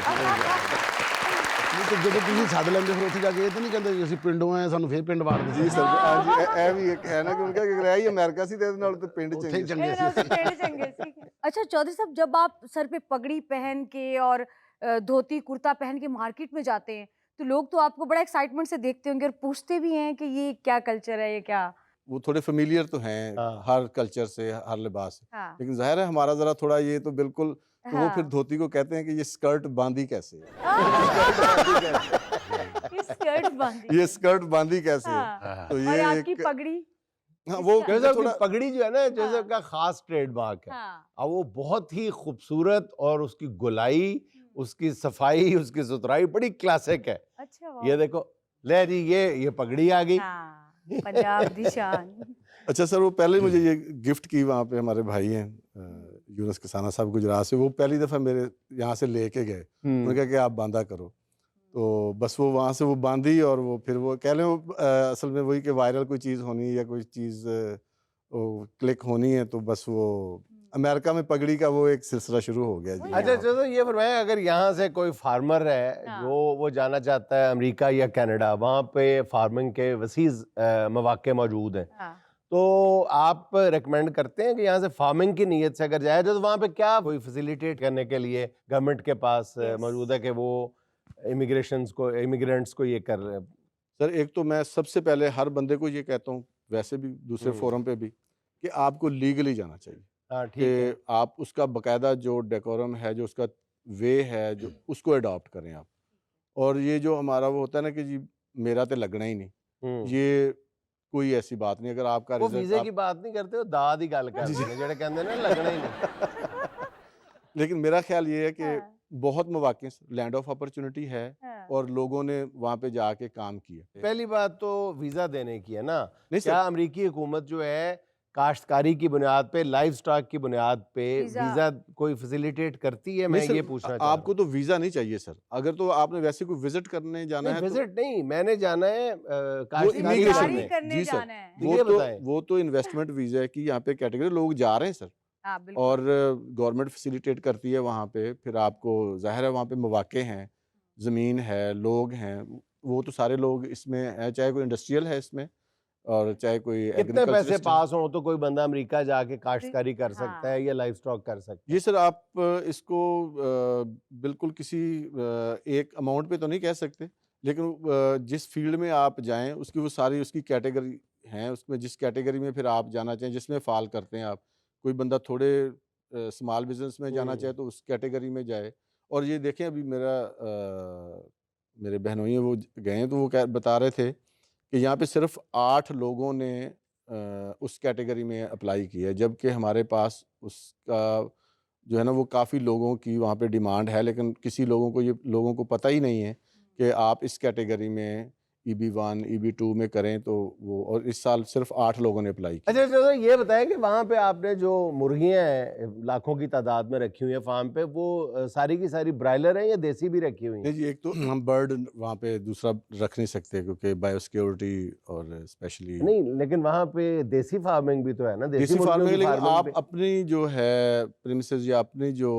ਨਹੀਂ ਤੇ ਜਦੋਂ ਤੁਸੀਂ ਛੱਡ ਲੈਂਦੇ ਫਿਰ ਉੱਥੇ ਜਾ ਕੇ ਇਹ ਤਾਂ ਨਹੀਂ ਕਹਿੰਦੇ ਵੀ ਅਸੀਂ ਪਿੰਡੋਂ ਆਏ ਸਾਨੂੰ ਫੇਰ ਪਿੰਡ ਵਾੜ ਜੀ ਦਿੰਦੇ ਸਰ ਹਾਂਜੀ ਇਹ ਵੀ ਇੱਕ ਹੈ ਨਾ ਕਿ ਉਹਨਾਂ ਕਿ ਰਿਹਾ ਹੀ ਅਮਰੀਕਾ ਸੀ ਤੇ ਇਹਦੇ ਨਾਲ ਤੇ ਪਿੰਡ ਉੱਥੇ ਚੰਗੇ ਹੀ ਸੀ। ਚੰਗੇ मेरे नाम से ਸੀ पेड़ चंगे सीखे। अच्छा चौधरी साहब, जब आप सर पे पगड़ी पहन के और धोती कुर्ता पहन के मार्केट में जाते हैं तो लोग तो आपको बड़ा एक्साइटमेंट से देखते होंगे और पूछते भी हैं कि ये क्या कल्चर है, ये क्या। वो थोड़े फेमिलियर तो हैं हाँ। हर कल्चर से, हर लिबास से, हाँ लेकिन जाहिर है हमारा जरा थोड़ा ये तो बिल्कुल, तो वो फिर हाँ। धोती को कहते हैं कि ये स्कर्ट बांधी कैसे है, ये स्कर्ट बांधी। ये स्कर्ट बांधी कैसे है। हाँ। तो और ये आपकी एक पगड़ी। हाँ वो इसका- जोसेफ की थोड़ा पगड़ी जो है ना, जोसेफ हाँ। का खास ट्रेडमार्क है। हाँ। अब वो बहुत ही खूबसूरत और उसकी गोलाई, उसकी सफाई, उसकी सुथराई बड़ी क्लासिक है। अच्छा वाह। ये देखो, ले जी ये पगड़ी आ गई। हाँ, पंजाब दी शान। अच्छा सर, वो पहले मुझे ये गिफ्ट की वहाँ पे हमारे भाई हैं यूनुस किसाना साहब गुजरात से, वो पहली दफ़ा मेरे यहाँ से लेके गए। उन्होंने कहा कि आप बांधा करो, तो बस वो वहाँ से वो बांधी, और वो फिर वो कह लें वो असल में वही कि वायरल कोई चीज़ होनी या कोई चीज़ वो क्लिक होनी है, तो बस वो अमेरिका में पगड़ी का वो एक सिलसिला शुरू हो गया जी। वही अच्छा हाँ। चलो ये फरमाएं, अगर यहाँ से कोई फार्मर है हाँ। जो वो जाना चाहता है अमेरिका या कनाडा, वहाँ पे फार्मिंग के वसीज मौके मौजूद हैं, हाँ। तो आप रेकमेंड करते हैं कि यहाँ से फार्मिंग की नीयत से अगर जाए तो वहाँ पे क्या कोई फैसिलिटेट करने के लिए गवर्नमेंट के पास Yes. मौजूद है कि वो इमिग्रेंट्स को ये कर रहे हैं? सर एक तो मैं सबसे पहले हर बंदे को ये कहता हूँ, वैसे भी दूसरे फोरम पे भी, कि आपको लीगली जाना चाहिए, हाँ ठीक है। कि आप उसका बकायदा जो डेकोरम है, जो उसका वे है, जो उसको अडॉप्ट करें आप। और ये जो हमारा वो होता है ना कि जी मेरा तो लगना ही नहीं, ये कोई ऐसी बात नहीं। अगर आपका वो रिजल्ट वीजे आप की बात नहीं करते, वो दाद ही गल करते हैं जेड़े कहंदे ने लगना ही नहीं। लेकिन मेरा ख्याल ये है कि हाँ। बहुत मौके, लैंड ऑफ अपॉर्चुनिटी है, हाँ। और लोगों ने वहाँ पे जाके काम किया। पहली बात तो वीजा देने की है ना। नहीं क्या सर, अमेरिकी हुकूमत जो है काश्तकारी की बुनियाद पे, लाइव स्टॉक की बुनियाद पे वीजा- वीजा कोई फैसिलिटेट करती है? मैं नहीं सर, ये पूछना चाह रहा आपको तो वीजा नहीं चाहिए सर। अगर तो आपने वैसे कोई विजिट करने जाना नहीं, है तो विजिट नहीं, मैंने जाना है काश्तकारी immigration करने। में। करने जी सर। जाना है। ये बताएं। वो तो इन्वेस्टमेंट वीजा है कि यहाँ पे कैटेगरी लोग जा रहे हैं सर, हाँ बिल्कुल। और गवर्नमेंट फैसिलिटेट करती है वहाँ पे। फिर आपको जाहिर है वहाँ पे मौके हैं, ज़मीन है, लोग हैं, वो तो सारे लोग इसमें हैं, चाहे कोई इंडस्ट्रियल है इसमें और चाहे कोई कितने पैसे एग्रीकल्चरिस्ट है। पास हो तो कोई बंदा अमेरिका जाके काश्तकारी कर सकता हाँ। है या लाइव स्टॉक कर सकता है? ये सर आप इसको बिल्कुल किसी एक अमाउंट पे तो नहीं कह सकते, लेकिन जिस फील्ड में आप जाएं उसकी वो सारी उसकी कैटेगरी हैं, उसमें जिस कैटेगरी में फिर आप जाना चाहें, जिसमें फाल करते हैं आप। कोई बंदा थोड़े स्मॉल बिजनेस में जाना चाहे तो उस कैटेगरी में जाए। और ये देखें अभी मेरे बहनोई हैं, वो गए हैं, तो वो बता रहे थे कि यहाँ पे सिर्फ 8 लोगों ने उस कैटेगरी में अप्लाई किया है, जबकि हमारे पास उसका जो है ना वो काफ़ी लोगों की वहाँ पे डिमांड है, लेकिन किसी लोगों को पता ही नहीं है कि आप इस कैटेगरी में EB1 EB2 में करें तो वो। और इस साल सिर्फ 8 लोगों ने अप्लाई किया। अच्छा चलो ये बताएं कि वहाँ पे आपने जो मुर्गियाँ हैं लाखों की तादाद में रखी हुई हैं फार्म पे, वो सारी की सारी ब्रायलर हैं या देसी भी रखी हुई हैं? नहीं जी, एक तो हम बर्ड वहाँ पे दूसरा रख नहीं सकते क्योंकि बायोसिक्योरिटी और स्पेशली नहीं, लेकिन वहाँ पे देसी फार्मिंग भी तो है ना, देसी मुर्गियों फार्मिंग, की लेकिन फार्मिंग आप भी। अपनी जो है प्रीमिसेस या अपनी जो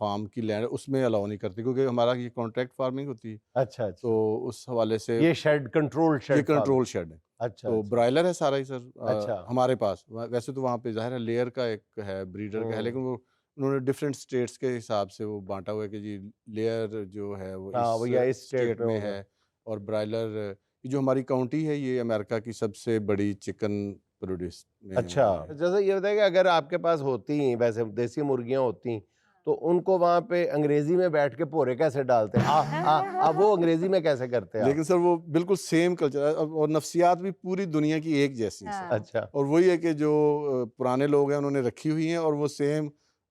फार्म की लैंड उसमें अलाउ नहीं करते, क्योंकि हमारा ये कॉन्ट्रैक्ट फार्मिंग होती है, अच्छा अच्छा, तो उस हवाले से ये शेड शेड, कंट्रोल ये शेड, कंट्रोल शेड है। अच्छा तो अच्छा। ब्रॉयलर है सारा ही सर, अच्छा। हमारे पास। वैसे तो वहाँ पे ज़ाहिर है लेयर का एक है, ब्रीडर का है, लेकिन वो उन्होंने डिफरेंट स्टेट्स के हिसाब से वो बांटा हुआ है कि जी लेयर जो है वो हाँ, वो या इस इस स्टेट स्टेट में में होगा। है, और ब्रॉयलर ये जो हमारी काउंटी है ये अमेरिका की सबसे बड़ी चिकन प्रोड्यूस में अच्छा, वो है। जैसे ये बताइए कि अगर आपके पास होती वैसे देसी मुर्गियां होती तो उनको वहां पे अंग्रेजी में बैठ के भोरे कैसे डालते? आ, वो अंग्रेजी में कैसे करते हैं आप? लेकिन सर वो बिल्कुल सेम कल्चर और नफ्सियात भी पूरी दुनिया की एक जैसी है सर। हाँ। अच्छा, और वही है कि जो पुराने लोग हैं उन्होंने रखी हुई हैं, और वो सेम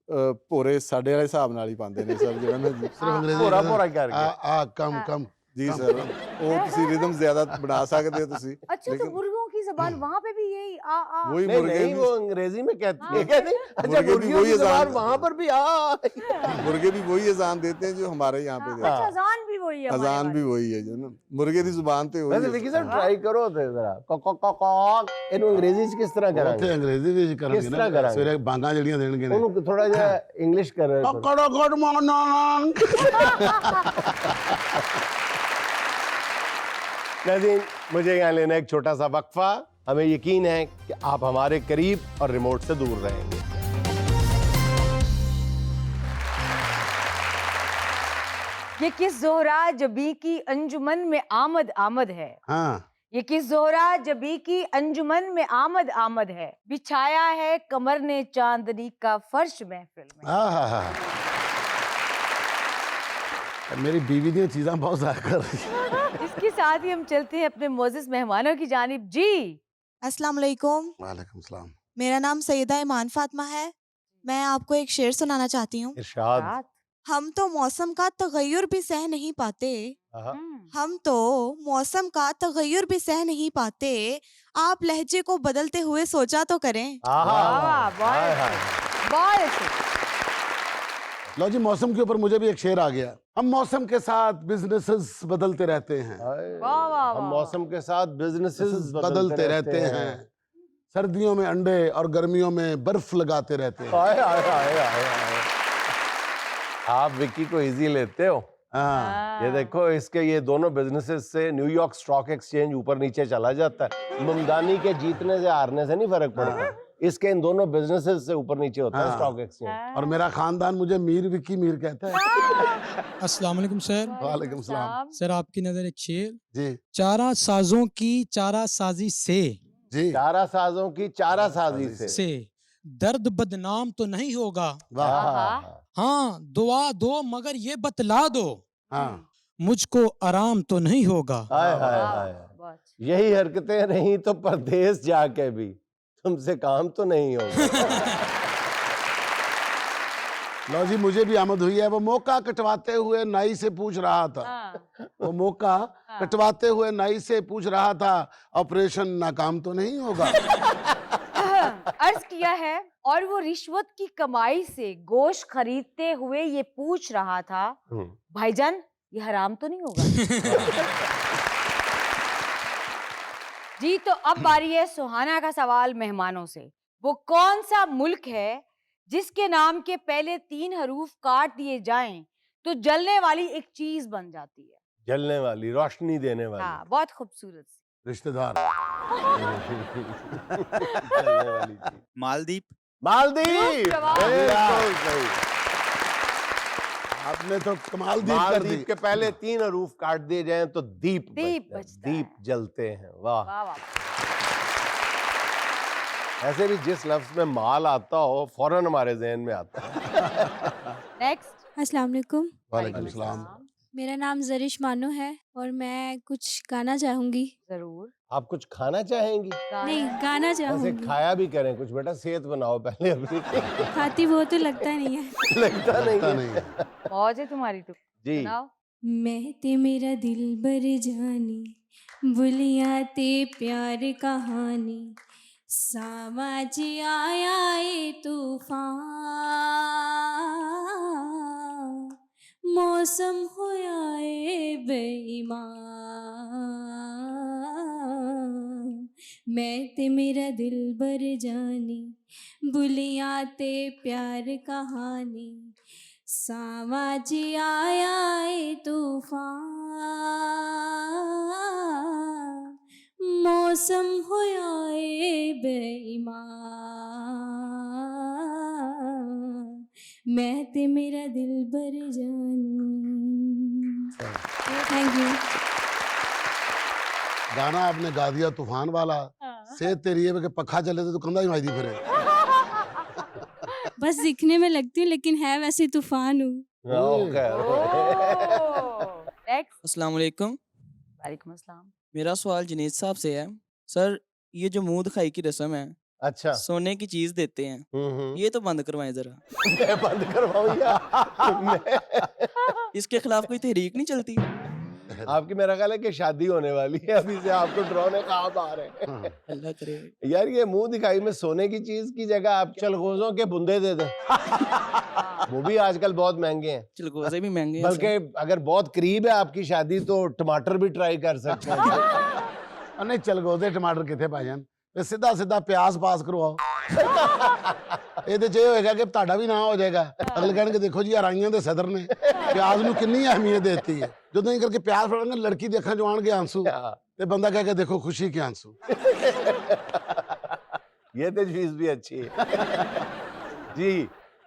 भोरे साढ़े वाले हिसाब नाल ही पाते हैं सर जो है ना जी। सिर्फ अंग्रेजी भोरा में भोरा कहते हैं, करके। आ कम हाँ। कम जी कम, सर, कम। वो किसी रिदम ज्यादा बना सकते हो तुसी, अच्छा, तो लेकिन मुर्गों की जबान वहां पे भी यही आ वही नहीं मुर्गे नहीं, भी वो अंग्रेजी में कहती है हाँ, कहती अच्छा, मुर्गे भी मुर्गियों वही की जबान अजान वहां पर भी मुर्गे भी वही अजान देते हैं जो हमारे यहाँ पे हाँ, देते अच्छा, हैं। अजान भी वही है हमारे अजान भी वाली। वही है जो ना, मुर्गे की जुबान ते वही वैसे है विकी सर। साहब ट्राई करो ते जरा कॉक इन्हों अंग्रेजी च किस तरह ਉੱਥੇ करांगे? ਅੰਗਰੇਜ਼ੀ ਵਿੱਚ ਕਰਨਗੇ ਕਿਸ ਤਰ੍ਹਾਂ ਨਾ, ਕਰਾਂਗੇ? ਸਵੇਰੇ ਬਾਂਗਾਂ ਜਿਹੜੀਆਂ ਦੇਣਗੇ ਨੇ उन्होंने थोड़ा जिहा इंग्लिश कर रहे ਪਕੜੋ ਗੁੱਡ ਮਾਰਨਿੰਗ। नाज़रीन, मुझे यहाँ लेना एक छोटा सा वक्फा। हमें यकीन है कि आप हमारे करीब और रिमोट से दूर रहेंगे। ये किस जोहरा जबी की अंजुमन में आमद आमद है, हाँ, ये किस जोहरा जबी की अंजुमन में आमद आमद है, बिछाया है कमर ने चांदनी का फर्श महफिल में। ਆਹਾ मेरी बीवी ਦੀਆਂ ਚੀਜ਼ਾਂ ਬਹੁਤ ਜ਼ਾਇਆ ਕਰ ਰਹੀ ਹੈ। इसके साथ ही हम चलते हैं अपने मोजिस मेहमानों की जानिब। जी, अस्सलाम वालेकुम। वालेकुम सलाम। मेरा नाम सईदा ईमान फातिमा है। मैं आपको एक शेर सुनाना चाहती हूँ। इरशाद। रात। हम तो मौसम का तगय्युर भी सह नहीं पाते, आहा। हम तो मौसम का तगय्युर भी सह नहीं पाते, आप लहजे को बदलते हुए सोचा तो करें। आहा। वाह वाह, बहुत हाय, हाय। अच्छे, बहुत अच्छे। लो जी, मौसम के ऊपर मुझे भी एक शेर आ गया। हम मौसम के साथ बिजनेसेस बदलते रहते हैं, हाय। वाह वाह हम वाह। मौसम के साथ बिजनेसेस बदलते रहते हैं। सर्दियों में अंडे और गर्मियों में बर्फ लगाते रहते हैं। हाय हाय हाय हाय हाय। आप विक्की को इजी लेते हो। हाँ, ये देखो, इसके ये दोनों बिजनेसेस से न्यूयॉर्क स्टॉक एक्सचेंज ऊपर नीचे चला जाता है। मुमदानी के जीतने से हारने से नहीं फर्क पड़ता, इसके इन दोनों बिजनेसेस से ऊपर नीचे होता है हाँ। Stock exchange. और मेरा खानदान मुझे मीर विक्की मीर कहता है। अस्सलाम वालेकुम सर। वालेकुम सलाम। सर आपकी नजर एक शेर, जी चारा साजों की चारा साजी से जी, चारा साजों की चारा साजी से। दर्द बदनाम तो नहीं होगा, वाह, आहा। हाँ दुआ दो मगर ये बतला दो, हाँ, मुझको आराम तो नहीं होगा। हाय हाय वाह, हाय। बहुत अच्छे। यही हरकतें रही तो परदेश जाके भी तुमसे काम तो नहीं होगा। लो जी, मुझे भी आमद हुई है। वो मौका कटवाते हुए नाई से पूछ रहा था, हाँ, वो मौका कटवाते हुए नाई से पूछ रहा था, ऑपरेशन नाकाम तो नहीं होगा। अर्ज किया है, और वो रिश्वत की कमाई से गोश्त खरीदते हुए ये पूछ रहा था, भाईजान ये हराम तो नहीं होगा? जी, तो अब बारी है सुहाना का सवाल मेहमानों से। वो कौन सा मुल्क है जिसके नाम के पहले 3 हरूफ काट दिए जाएं तो जलने वाली एक चीज बन जाती है? जलने वाली, रोशनी देने वाली। हाँ, बहुत खूबसूरत सी। रिश्तेदार। जलने वाली चीज। मालदीप। मालदीव। जवाब। बिल्कुल सही। आपने तो कमाल दीप कर दी। मालदीव के पहले 3 हरूफ काट दिए जाएं तो दीप बचता है। दीप जलते हैं। वाह। वाह वाह। ऐसे भी जिस लफ्ज में माल आता हो फौरन हमारे जहन में आता है। नेक्स्ट। अस्सलाम वालेकुम। वालेकुम सलाम। मेरा नाम जरिश मानो है और मैं कुछ गाना चाहूंगी। जरूर। आप कुछ खाना चाहेंगी? नहीं, गाना ऐसे चाहूंगी। खाया भी करें कुछ, बेटा सेहत बनाओ पहले अपनी। खाती वो तो लगता नहीं है। लगता नहीं पता है। नहीं है। मौज है तुम्हारी तो। जी। सुनाओ। मैं ते मेरा दिल बर जानी, बुलिया ते प्यार कहानी, सामाज आया ए तूफान, मौसम होया ए बेईमान, मैं ते मेरा दिल बर जानी, बुलिया ते प्यार कहानी, सामाज आया ए तूफान, मौसम होया ए बेईमान मैं ते मेरा दिल बर जानी। Thank you. गाना आपने गा दिया तूफान वाला। सेहत तेरी है कि पखा चले तो कंधा ही माई दी फिरे। बस दिखने में लगती हूँ लेकिन है वैसे तूफान हूँ। Okay next. अस्सलाम वालेकुम। वालेकुम अस्सलाम। मेरा सवाल जुनैद साहब से है। सर, ये जो मुंह दिखाई की रस्म है, अच्छा सोने की चीज देते हैं, ये तो बंद करवाएं जरा। मैं बंद करवाऊं या इसके खिलाफ कोई तहरीक नहीं चलती? आपकी मेरा ख्याल है कि शादी होने वाली है अभी से, आपको डराने कहाँ आ रहे हैं। अल्लाह करे। यार ये मुंह दिखाई में सोने की चीज की जगह आप चलगोजों के बुंदे दे दें। वो भी आजकल बहुत महंगे हैं, चलगोजे भी महंगे हैं बल्कि अगर बहुत करीब है आपकी शादी तो टमाटर भी ट्राई कर सकते हैं। नहीं चलगोजे टमाटर किथे भाईजान, ते सीधा सीधा प्याज पास करवाओ। ਇਹਦੇ ਚ ਇਹ ਹੋਏਗਾ ਕਿ ਤੁਹਾਡਾ ਵੀ ਨਾਂ ਹੋ ਜਾਏਗਾ। ਅਗਲੇ ਕਹਿਣਗੇ ਦੇਖੋ ਜੀ ਅਰਾਈਆਂ ਦੇ ਸਦਰ ਨੇ ਪਿਆਜ਼ ਨੂੰ ਕਿੰਨੀ ਅਹਿਮੀਅਤ ਦਿੱਤੀ ਹੈ। ਜਦੋਂ ਇਹ ਕਰਕੇ ਪਿਆਜ਼ ਫੜਾਂਗੇ ਲੜਕੀ ਦੇ ਅੱਖਾਂ 'ਚੋਂ ਆਣਗੇ ਆਂਸੂ ਤੇ ਬੰਦਾ ਕਹਿ ਕੇ ਦੇਖੋ ਖੁਸ਼ੀ ਕੇ ਆंसू। ये तजवीज भी अच्छी है जी।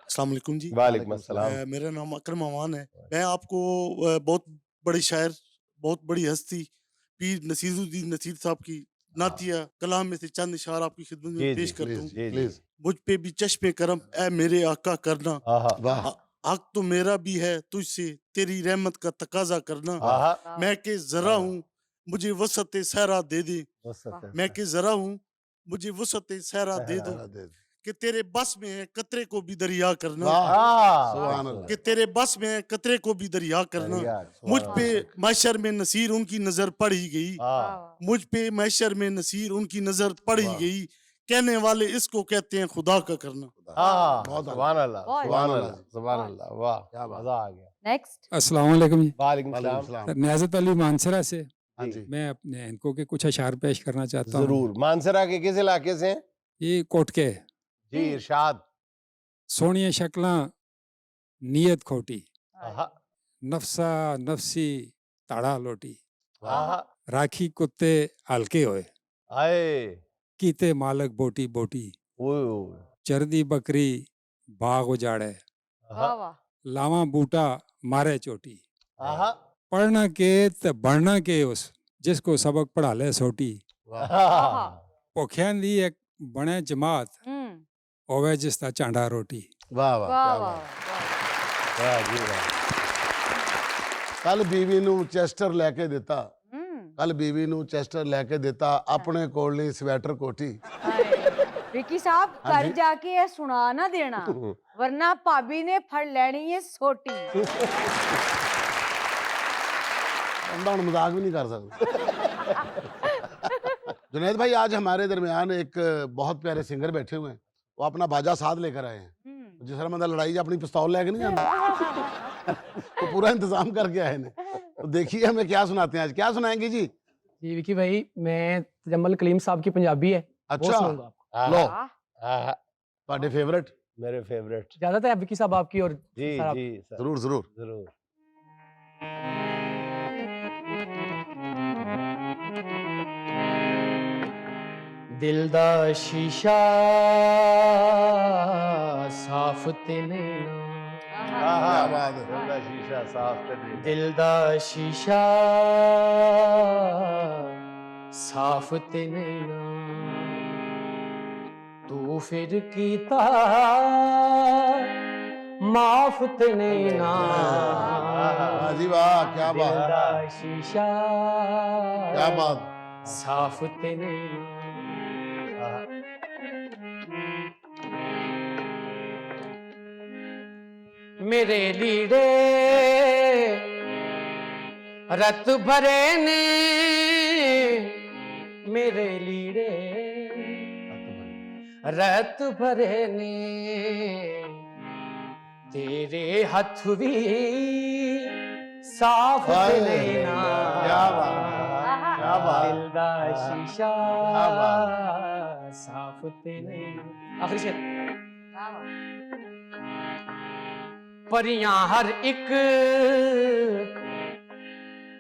अस्सलाम वालेकुम जी। वालेकुम अस्सलाम। मेरा नाम अकरम अमान है। मैं आपको बहुत बड़ी शायर, बहुत बड़ी हस्ती पीर नसीरुद्दीन नसीर साहब की नातिया कलाम में से चंद इशार आपकी खिदमत में पेश करता हूँ। प्लीज। मुझ पे भी चश्मे करम ए मेरे आका करना, वाह हक तो मेरा भी है तुझसे तेरी रहमत का तकाजा करना। मैं के जरा हूँ मुझे वसत सहरा दे दे, मैं के जरा हूँ मुझे वसत सहरा दे दो, कि तेरे बस में है कतरे को भी दरिया करना, सुभान अल्लाह। कि तेरे बस में है कतरे को भी दरिया करना। मुझ पे मैशर में नसीर उनकी नजर पड़ ही गई, मुझ पे मैशर में नसीर उनकी नजर पड़ ही गई, कहने वाले इसको कहते हैं खुदा का करना। सुभान अल्लाह सुभान अल्लाह सुभान अल्लाह, वाह क्या मजा आ गया। नेक्स्ट। अस्सलाम वालेकुम जी। वालेकुम वालेकुम सलाम। सलाम। नियाज़त अली मानसरा से हाँ जी। मैं अपने इनको के कुछ अशार पेश करना चाहता हूँ। जरूर। मानसरा के किस इलाके से हैं? ये कोटके। जी इरशाद। सोनिया शक्लां नीयत खोटी, आहा, नफसा नफसी ताड़ा लोटी, आहा, राखी कुत्ते हल्के होए, आए, कीते मालक बोटी बोटी, ओए ओए, चरदी बकरी बाग उजाड़े, आहा, लावा बूटा मारे चोटी, आहा, पढ़ना के त बढ़ना के उस जिसको सबक पढ़ा ले सोटी, आहा, पोख्यां दी एक बने जमात ओवे जिसदा चांडा रोटी। वाह वाह वाह क्या वाह बात। वाह जी वाह। ਕੱਲ ਬੀਵੀ ਨੂੰ ਚੈਸਟਰ ਲੈ ਕੇ ਦਿੱਤਾ, ਕੱਲ ਬੀਵੀ ਨੂੰ ਚੈਸਟਰ ਲੈ ਕੇ ਦਿੱਤਾ, ਆਪਣੇ ਕੋਲ ਲਈ ਸਵੈਟਰ ਕੋਟੀ। विकी साहब घर जाके ये सुना ना देना वरना भाभी ने फड़ लेनी है सोटी। बंदा ਹੁਣ मजाक भी नहीं कर सकता। जुनैद भाई आज हमारे दरमियान एक बहुत प्यारे सिंगर बैठे हुए हैं, वो अपना बाजा साथ लेकर आए हैं। जिस तरह बंदा लड़ाई अपनी पिस्तौल लेके नहीं आता, तो पूरा इंतजाम करके आए हैं। तो देखिए हमें क्या सुनाते हैं आज, क्या सुनाएंगे जी? जी विकी भाई, मैं तजम्मल कलीम साहब की पंजाबी है वो अच्छा सुनाऊंगा आपको। लो आहा, ਤੁਹਾਡੇ फेवरेट। मेरे फेवरेट। इजाजत है विकी साहब आपकी? और जी सर आप- जी सर, जरूर जरूर। जरूर। दिल दा शीशा साफ ते नैना, आहा, क्या बात है। दिल दा शीशा साफ कर दे। दिल दा शीशा साफ ते नैना, तू फिर कीता माफ ते नैना, वाह जी वाह, क्या दिल बात, दा शीशा क्या बात। साफ ते नैना। मेरे लीड़े रत भरे ने, मेरे लीड़े रत भरे ने, तेरे हथ भी साफ हाय, नैना, क्या बात, क्या बात। दिल दा शीशा क्या बात। साफ ते नैना। आखिरी शेर। परियां हर एक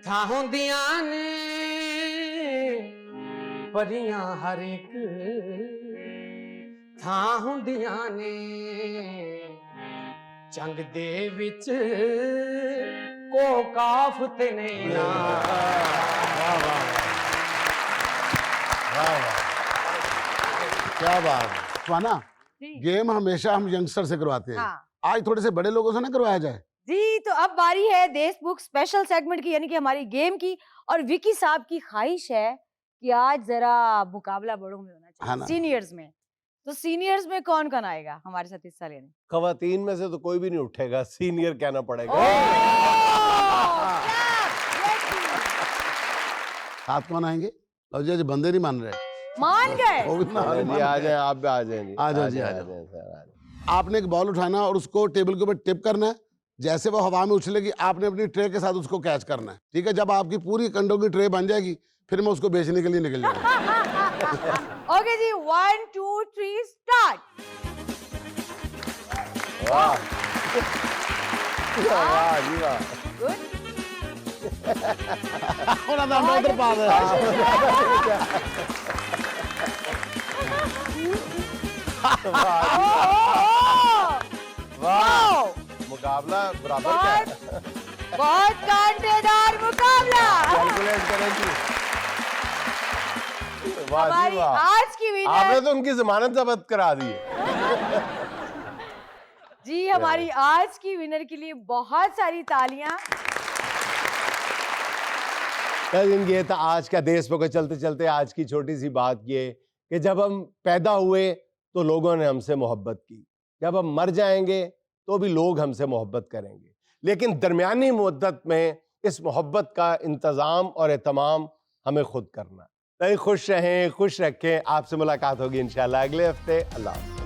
थां होंदियां ने, परियां हर एक ਥਾਂ ਹੁੰਦੀਆਂ ਨੇ ਜੰਗ ਦੇ ਵਿੱਚ ਕੋ ਕਾਫ ਤੇ ਨਹੀਂ ਨਾ क्या बात है स्वाना जी गेम हमेशा हम यंगस्टर से करवाते हैं हाँ आज थोड़े से बड़े लोगों से ना करवाया जाए जी तो अब बारी है देश बुक स्पेशल सेगमेंट की यानी कि हमारी गेम की और विकी साहब की ख्वाहिश है कि आज जरा मुकाबला बड़ों में होना हाँ चाहिए ना। सीनियर्स में तो सीनियर्स में कौन कौन आएगा हमारे साथ हिस्सा लेने खवातीन में से तो कोई भी नहीं उठेगा, सीनियर कहना पड़ेगा। साथ कौन आएंगे और जी बंदे नहीं मान रहे मान गए वो भी ना अरे जी आ जाए, आप भी आ जाए जी, आ जाओ जी, आ जाए जाओ। सर, आ जाए। आपने एक बॉल उठाना और उसको टेबल के ऊपर टिप करना है जैसे वो हवा में उछलेगी आपने अपनी ट्रे के साथ उसको कैच करना है ठीक है जब आपकी पूरी कंडों की ट्रे बन जाएगी फिर मैं उसको बेचने के लिए निकल जाऊंगा ओके जी 1 2 3 स्टार्ट वाह वाह जी वाह गुड ਉਹਨਾਂ ਦਾ ਅੰਦਰ ਪਾ ਦੇ वाह मुकाबला बराबर का है। बहुत कांटेदार मुकाबला कैलकुलेट करें जी। वाह जी हमारी वाह, आज की आपने विनर तो उनकी जमानत जब्त करा दी है। जी हमारी आज की विनर के लिए बहुत सारी तालियां ये था आज का देश को चलते चलते आज की छोटी सी बात ये कि जब हम पैदा हुए तो लोगों ने हमसे मोहब्बत की, जब हम मर जाएंगे तो भी लोग हमसे मोहब्बत करेंगे, लेकिन दरमियानी मुद्दत में इस मोहब्बत का इंतज़ाम और एहतमाम हमें खुद करना है। खुश रहें, खुश रखें। आपसे मुलाकात होगी इंशाल्लाह अगले हफ्ते। अल्लाह हाफ़िज़।